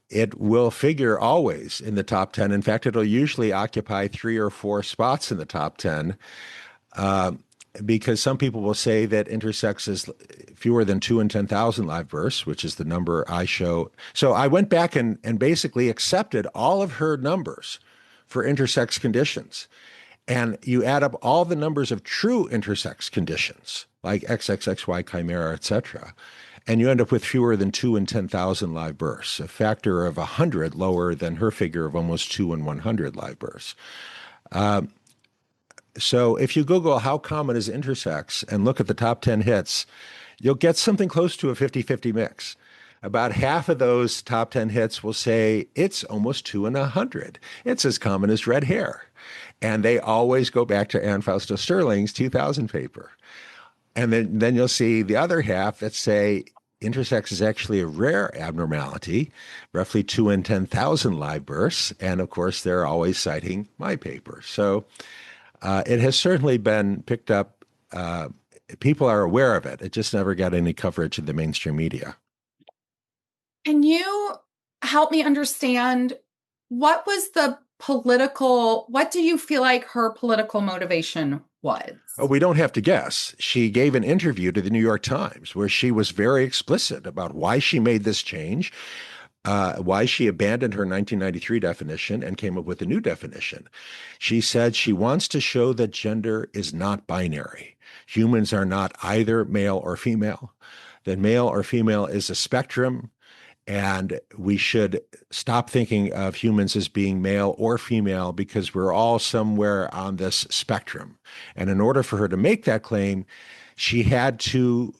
[SPEAKER 4] it will figure always in the top 10. In fact, it'll usually occupy 3 or 4 spots in the top 10 because some people will say that intersex is fewer than 2 in 10,000 live births, which is the number I show. So I went back and basically accepted all of her numbers for intersex conditions. And you add up all the numbers of true intersex conditions, like XXXY chimera, et cetera, and you end up with fewer than 2 in 10,000 live births, a factor of 100 lower than her figure of almost 2 in 100 live births. So if you Google how common is intersex and look at the top 10 hits, you'll get something close to a 50-50 mix. About half of those top 10 hits will say it's almost 2 in 100. It's as common as red hair. And they always go back to Anne Fausto Sterling's 2000 paper. And then you'll see the other half that say intersex is actually a rare abnormality, roughly 2 in 10,000 live births. And of course, they're always citing my paper. So it has certainly been picked up. People are aware of it. It just never got any coverage in the mainstream media.
[SPEAKER 1] Can you help me understand what do you feel like her political motivation was?
[SPEAKER 4] Oh, we don't have to guess. She gave an interview to the New York Times where she was very explicit about why she made this change. why she abandoned her 1993 definition and came up with a new definition. She said she wants to show that gender is not binary. Humans are not either male or female. That male or female is a spectrum, and we should stop thinking of humans as being male or female because we're all somewhere on this spectrum. And in order for her to make that claim, she had to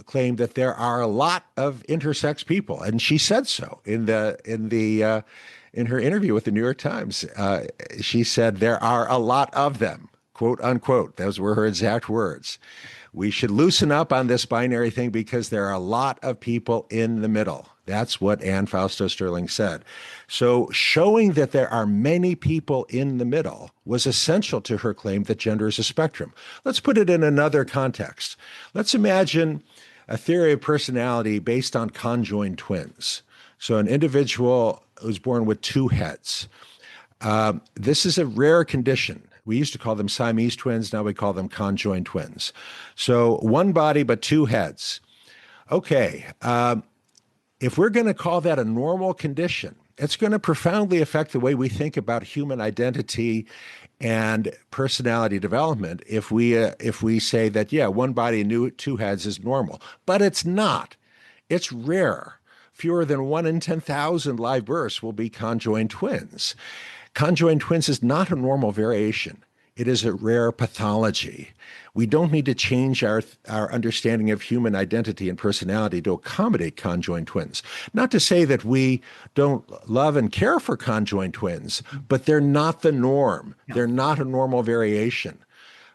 [SPEAKER 4] claim that there are a lot of intersex people, and she said so in her interview with the New York Times. She said there are a lot of them, quote unquote. Those were her exact words. We should loosen up on this binary thing because there are a lot of people in the middle. That's what Ann Fausto Sterling said. So showing that there are many people in the middle was essential to her claim that gender is a spectrum. Let's put it in another context. Let's imagine a theory of personality based on conjoined twins. So an individual who's born with two heads. This is a rare condition. We used to call them Siamese twins. Now we call them conjoined twins. So one body, but two heads. Okay. If we're going to call that a normal condition, it's going to profoundly affect the way we think about human identity and personality development if we say that, yeah, one body and two heads is normal. But it's not. It's rare. Fewer than 1 in 10,000 live births will be conjoined twins. Conjoined twins is not a normal variation. It is a rare pathology. We don't need to change our understanding of human identity and personality to accommodate conjoined twins. Not to say that we don't love and care for conjoined twins, but they're not the norm. Yeah. They're not a normal variation.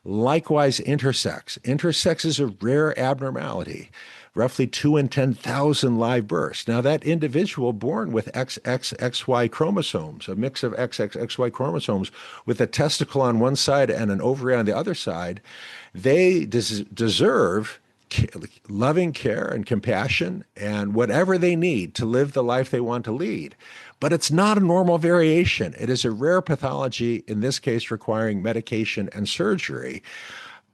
[SPEAKER 4] Likewise, intersex. Intersex is a rare abnormality. Roughly 2 in 10,000 live births. Now, that individual born with XXXY chromosomes, a mix of XXXY chromosomes with a testicle on one side and an ovary on the other side, they deserve loving care and compassion and whatever they need to live the life they want to lead. But it's not a normal variation. It is a rare pathology, in this case requiring medication and surgery.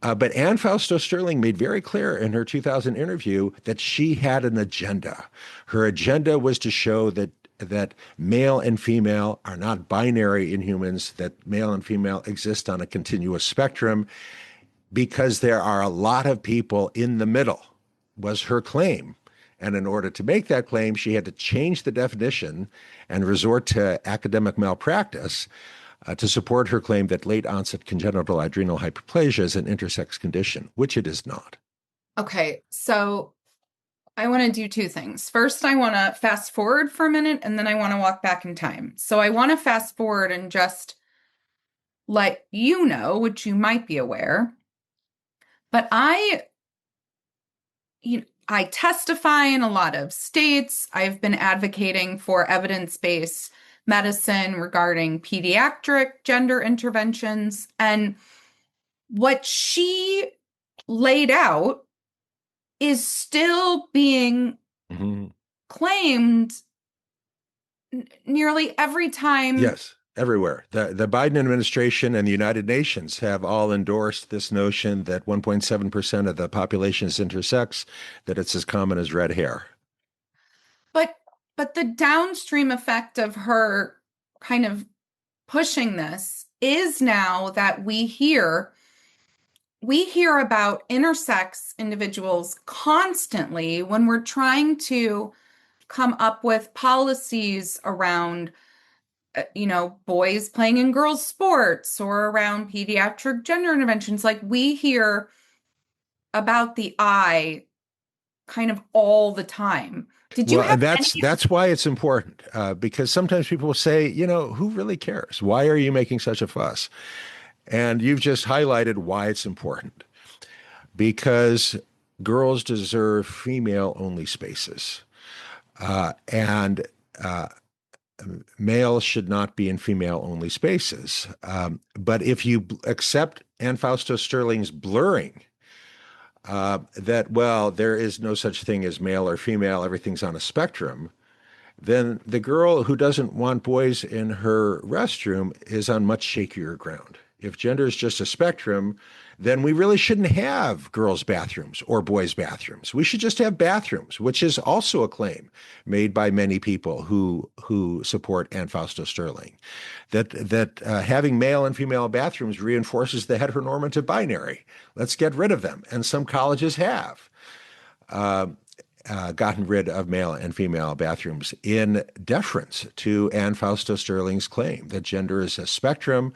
[SPEAKER 4] But Ann Fausto Sterling made very clear in her 2000 interview that she had an agenda. Her agenda was to show that male and female are not binary in humans, that male and female exist on a continuous spectrum because there are a lot of people in the middle, was her claim. And in order to make that claim, she had to change the definition and resort to academic malpractice to support her claim that late onset congenital adrenal hyperplasia is an intersex condition, which it is not.
[SPEAKER 1] Okay, so I want to do two things. First, I want to fast forward for a minute, and then I want to walk back in time. So I want to fast forward and just let you know, which you might be aware, but I testify in a lot of states. I've been advocating for evidence-based medicine regarding pediatric gender interventions. And what she laid out is still being claimed nearly every time.
[SPEAKER 4] Yes, everywhere. The Biden administration and the United Nations have all endorsed this notion that 1.7% of the population is intersex, that it's as common as red hair.
[SPEAKER 1] But the downstream effect of her kind of pushing this is now that we hear about intersex individuals constantly when we're trying to come up with policies around, boys playing in girls' sports or around pediatric gender interventions. Like, we hear about the I kind of all the time. Did you have
[SPEAKER 4] that's why it's important, because sometimes people will say, who really cares? Why are you making such a fuss? And you've just highlighted why it's important. Because girls deserve female-only spaces. And males should not be in female-only spaces. But if you accept Ann Fausto Sterling's blurring, there is no such thing as male or female, everything's on a spectrum, then the girl who doesn't want boys in her restroom is on much shakier ground. If gender is just a spectrum, then we really shouldn't have girls' bathrooms or boys' bathrooms. We should just have bathrooms, which is also a claim made by many people who support Ann Fausto Sterling, that having male and female bathrooms reinforces the heteronormative binary. Let's get rid of them. And some colleges have gotten rid of male and female bathrooms in deference to Ann Fausto Sterling's claim that gender is a spectrum.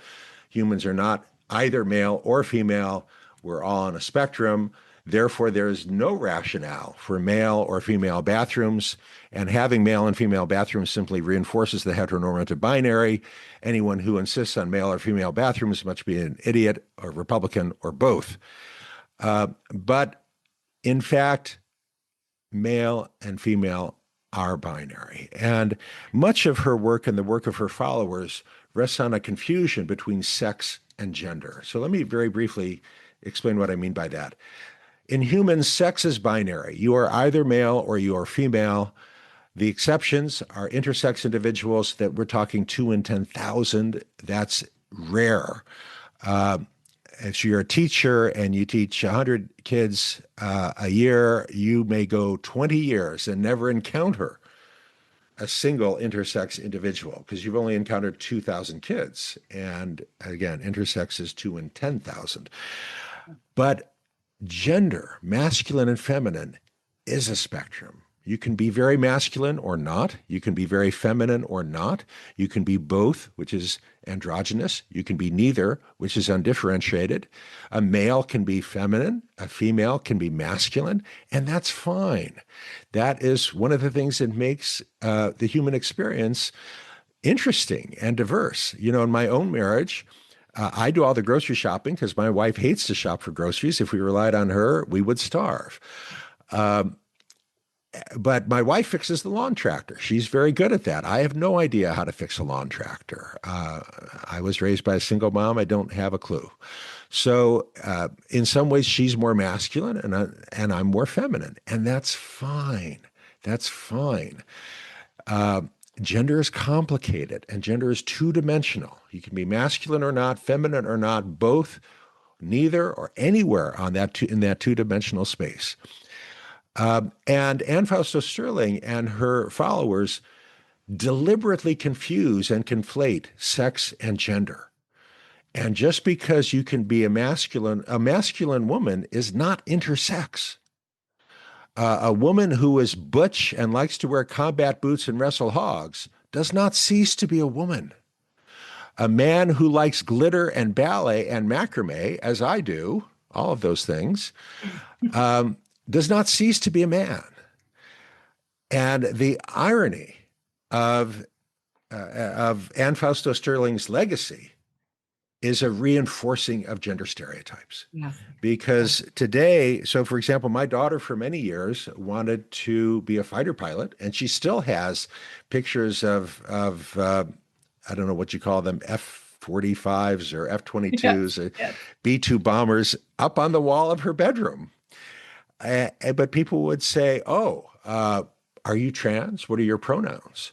[SPEAKER 4] Humans are not either male or female. We're all on a spectrum. Therefore, there is no rationale for male or female bathrooms, and having male and female bathrooms simply reinforces the heteronormative binary. Anyone who insists on male or female bathrooms must be an idiot or Republican or both. But in fact, male and female are binary. And much of her work and the work of her followers rests on a confusion between sex and gender. So let me very briefly explain what I mean by that. In humans, sex is binary. You are either male or you are female. The exceptions are intersex individuals that we're talking 2 in 10,000. That's rare. If you're a teacher and you teach 100 kids a year, you may go 20 years and never encounter a single intersex individual because you've only encountered 2,000 kids. And again, intersex is 2 in 10,000. But gender, masculine and feminine, is a spectrum. You can be very masculine or not. You can be very feminine or not. You can be both, which is androgynous. You can be neither, which is undifferentiated. A male can be feminine. A female can be masculine, and that's fine. That is one of the things that makes the human experience interesting and diverse. You know, in my own marriage, I do all the grocery shopping because my wife hates to shop for groceries. If we relied on her, we would starve. But my wife fixes the lawn tractor. She's very good at that. I have no idea how to fix a lawn tractor. I was raised by a single mom. I don't have a clue. So in some ways, she's more masculine and I'm more feminine. And that's fine. That's fine. Gender is complicated and gender is two-dimensional. You can be masculine or not, feminine or not, both, neither, or anywhere on that in that two-dimensional space. And Ann Fausto Sterling and her followers deliberately confuse and conflate sex and gender. And just because you can be a masculine woman is not intersex. A woman who is butch and likes to wear combat boots and wrestle hogs does not cease to be a woman. A man who likes glitter and ballet and macrame, as I do, all of those things, does not cease to be a man. And the irony of Ann Fausto Sterling's legacy is a reinforcing of gender stereotypes. Yes. Because today, so for example, my daughter for many years wanted to be a fighter pilot, and she still has pictures of I don't know what you call them, F-45s or F-22s, yes. B-2 bombers up on the wall of her bedroom. But people would say, oh, are you trans? What are your pronouns?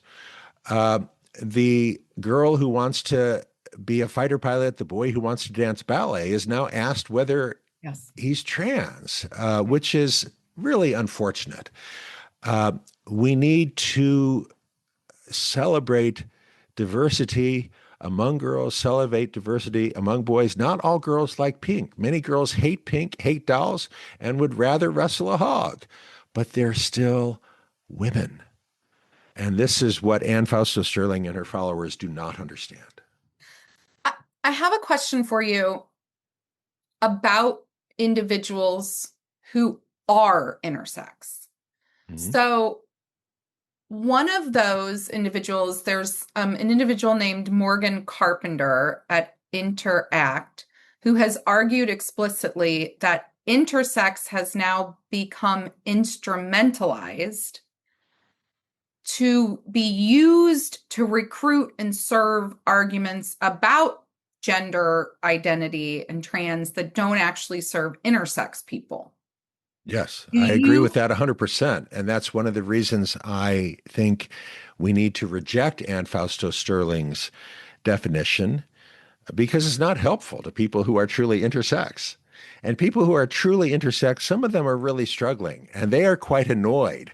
[SPEAKER 4] The girl who wants to be a fighter pilot, the boy who wants to dance ballet is now asked whether he's trans, which is really unfortunate. We need to celebrate diversity among girls, celebrate diversity among boys. Not all girls like pink. Many girls hate pink, hate dolls, and would rather wrestle a hog, but they're still women. And this is what Ann Fausto Sterling and her followers do not understand.
[SPEAKER 1] I have a question for you about individuals who are intersex. Mm-hmm. So one of those individuals, there's an individual named Morgan Carpenter at Interact who has argued explicitly that intersex has now become instrumentalized to be used to recruit and serve arguments about gender identity and trans that don't actually serve intersex people.
[SPEAKER 4] Yes, I agree with that 100%. And that's one of the reasons I think we need to reject Ann Fausto Sterling's definition because it's not helpful to people who are truly intersex. And people who are truly intersex, some of them are really struggling, and they are quite annoyed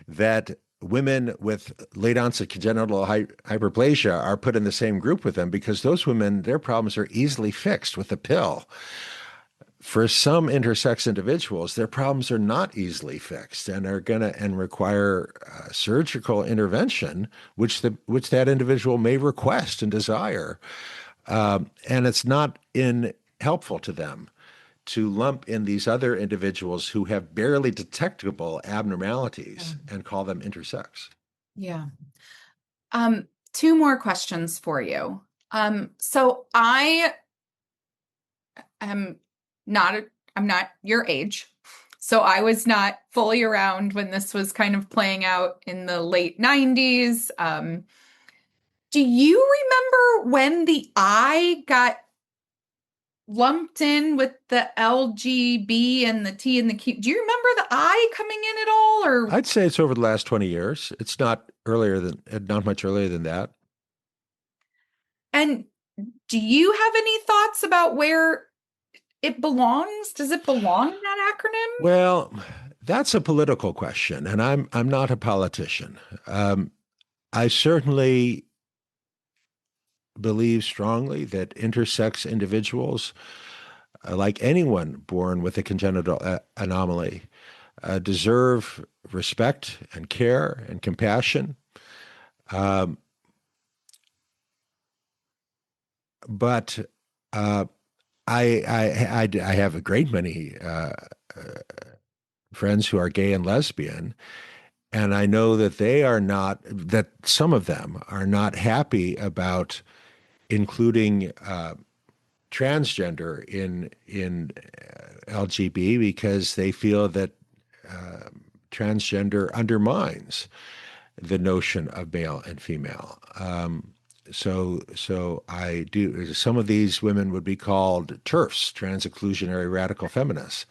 [SPEAKER 4] that women with late onset congenital hyperplasia are put in the same group with them, because those women, their problems are easily fixed with a pill. For some intersex individuals, their problems are not easily fixed and are going to and require surgical intervention, which that individual may request and desire. And it's not helpful to them to lump in these other individuals who have barely detectable abnormalities and call them intersex.
[SPEAKER 1] Yeah. Two more questions for you. So I am I'm not your age. So I was not fully around when this was kind of playing out in the late 90s. Do you remember when the I got lumped in with the LGB and the T and the Q? Do you remember the I coming in at all? Or
[SPEAKER 4] I'd say it's over the last 20 years. It's not much earlier than that.
[SPEAKER 1] And do you have any thoughts about where it belongs? Does it belong in that acronym?
[SPEAKER 4] Well, that's a political question, and I'm not a politician. I certainly believe strongly that intersex individuals, like anyone born with a congenital anomaly, deserve respect and care and compassion. But I have a great many friends who are gay and lesbian, and I know that that some of them are not happy about including transgender in LGB, because they feel that transgender undermines the notion of male and female. So I do. Some of these women would be called TERFs, trans exclusionary radical feminists,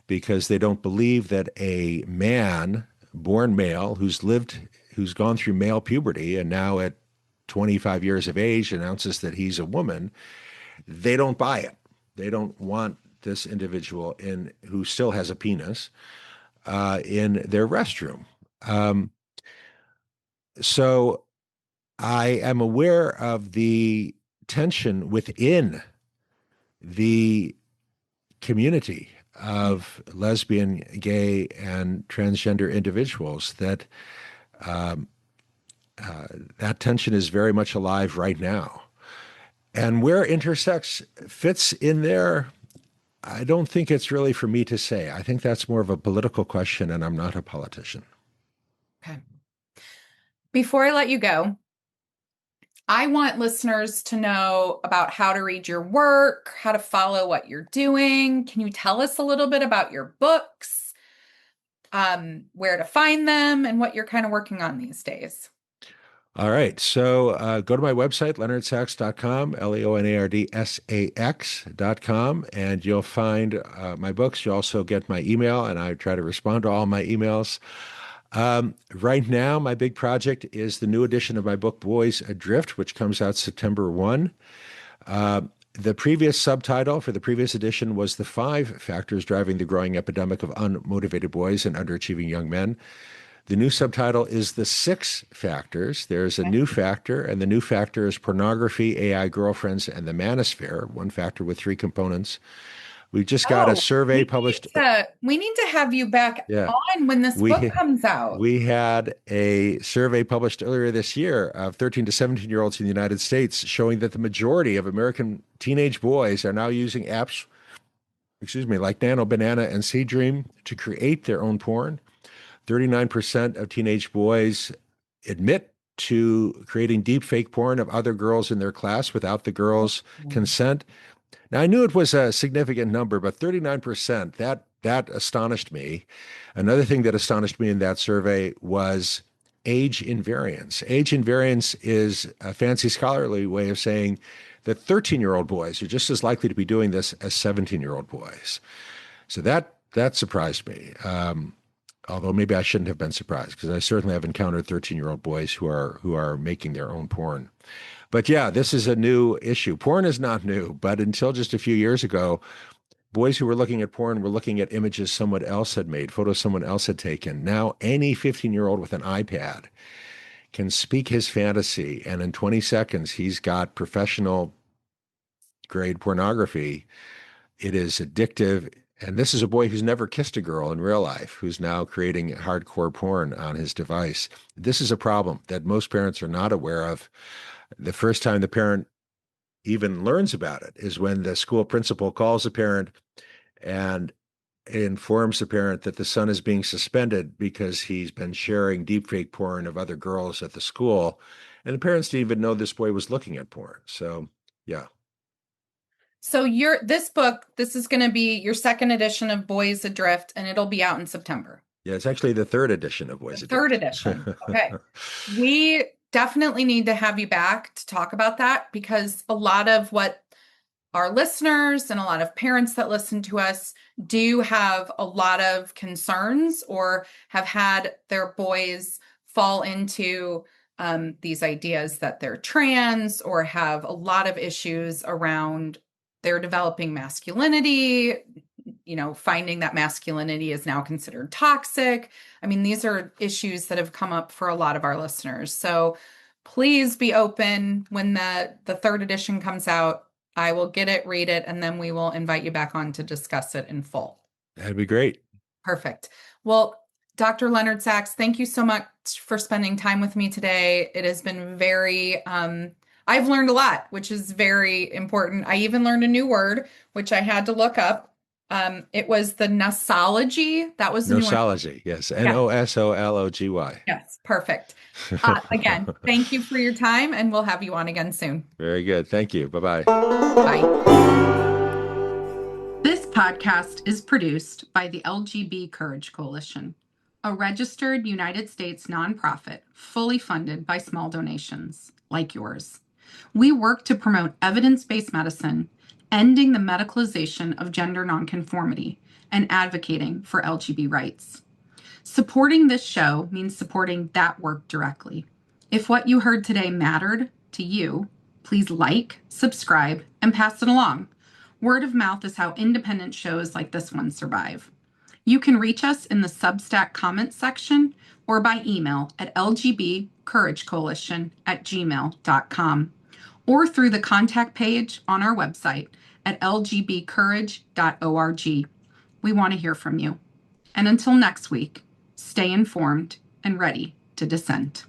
[SPEAKER 4] because they don't believe that a man, born male, who's gone through male puberty and now at 25 years of age announces that he's a woman, they don't buy it. They don't want this individual who still has a penis in their restroom. So I am aware of the tension within the community of lesbian, gay, and transgender individuals that that tension is very much alive right now. And where intersex fits in there, I don't think it's really for me to say. I think that's more of a political question, and I'm not a politician.
[SPEAKER 1] Okay. Before I let you go, I want listeners to know about how to read your work, how to follow what you're doing. Can you tell us a little bit about your books, where to find them, and what you're kind of working on these days?
[SPEAKER 4] All right. So go to my website, leonardsax.com, leonardsax.com, and you'll find my books. You'll also get my email, and I try to respond to all my emails. Right now, my big project is the new edition of my book, Boys Adrift, which comes out September 1. The previous subtitle for the previous edition was The 5 Factors Driving the Growing Epidemic of Unmotivated Boys and Underachieving Young Men. The new subtitle is The 6 Factors. There's a new factor, and the new factor is pornography, AI girlfriends, and the manosphere, one factor with 3 components. We just got a survey published.
[SPEAKER 1] We need to have you back on when this book comes out.
[SPEAKER 4] We had a survey published earlier this year of 13 to 17-year-olds in the United States showing that the majority of American teenage boys are now using apps, like Nano Banana and Seedream to create their own porn. 39% of teenage boys admit to creating deep fake porn of other girls in their class without the girls' consent. Now, I knew it was a significant number, but 39%, that astonished me. Another thing that astonished me in that survey was age invariance. Age invariance is a fancy scholarly way of saying that 13-year-old boys are just as likely to be doing this as 17-year-old boys. So that surprised me. Although maybe I shouldn't have been surprised, because I certainly have encountered 13-year-old boys who are making their own porn. But yeah, this is a new issue. Porn is not new, but until just a few years ago, boys who were looking at porn were looking at images someone else had made, photos someone else had taken. Now, any 15-year-old with an iPad can speak his fantasy, and in 20 seconds, he's got professional grade pornography. It is addictive. And this is a boy who's never kissed a girl in real life, who's now creating hardcore porn on his device. This is a problem that most parents are not aware of. The first time the parent even learns about it is when the school principal calls the parent and informs the parent that the son is being suspended because he's been sharing deepfake porn of other girls at the school. And the parents didn't even know this boy was looking at porn. So, yeah.
[SPEAKER 1] So this book, this is going to be your second edition of Boys Adrift, and it'll be out in September.
[SPEAKER 4] Yeah, it's actually the third edition of Boys Adrift.
[SPEAKER 1] Third edition. Okay. We definitely need to have you back to talk about that, because a lot of what our listeners and a lot of parents that listen to us do have a lot of concerns or have had their boys fall into these ideas that they're trans or have a lot of issues around their developing masculinity, finding that masculinity is now considered toxic. I mean, these are issues that have come up for a lot of our listeners. So please be open when the third edition comes out. I will get it, read it, and then we will invite you back on to discuss it in full.
[SPEAKER 4] That'd be great.
[SPEAKER 1] Perfect. Well, Dr. Leonard Sax, thank you so much for spending time with me today. It has been very, I've learned a lot, which is very important. I even learned a new word, which I had to look up. It was the nosology. That was the
[SPEAKER 4] nosology. Yes. Nosology.
[SPEAKER 1] Yes. Perfect. Again, thank you for your time, and we'll have you on again soon.
[SPEAKER 4] Very good. Thank you. Bye-bye.
[SPEAKER 1] Bye. This podcast is produced by the LGB Courage Coalition, a registered United States nonprofit fully funded by small donations like yours. We work to promote evidence-based medicine, ending the medicalization of gender nonconformity, and advocating for LGB rights. Supporting this show means supporting that work directly. If what you heard today mattered to you, please like, subscribe, and pass it along. Word of mouth is how independent shows like this one survive. You can reach us in the Substack comments section or by email at lgbcouragecoalition@gmail.com or through the contact page on our website at lgbcourage.org. We want to hear from you. And until next week, stay informed and ready to dissent.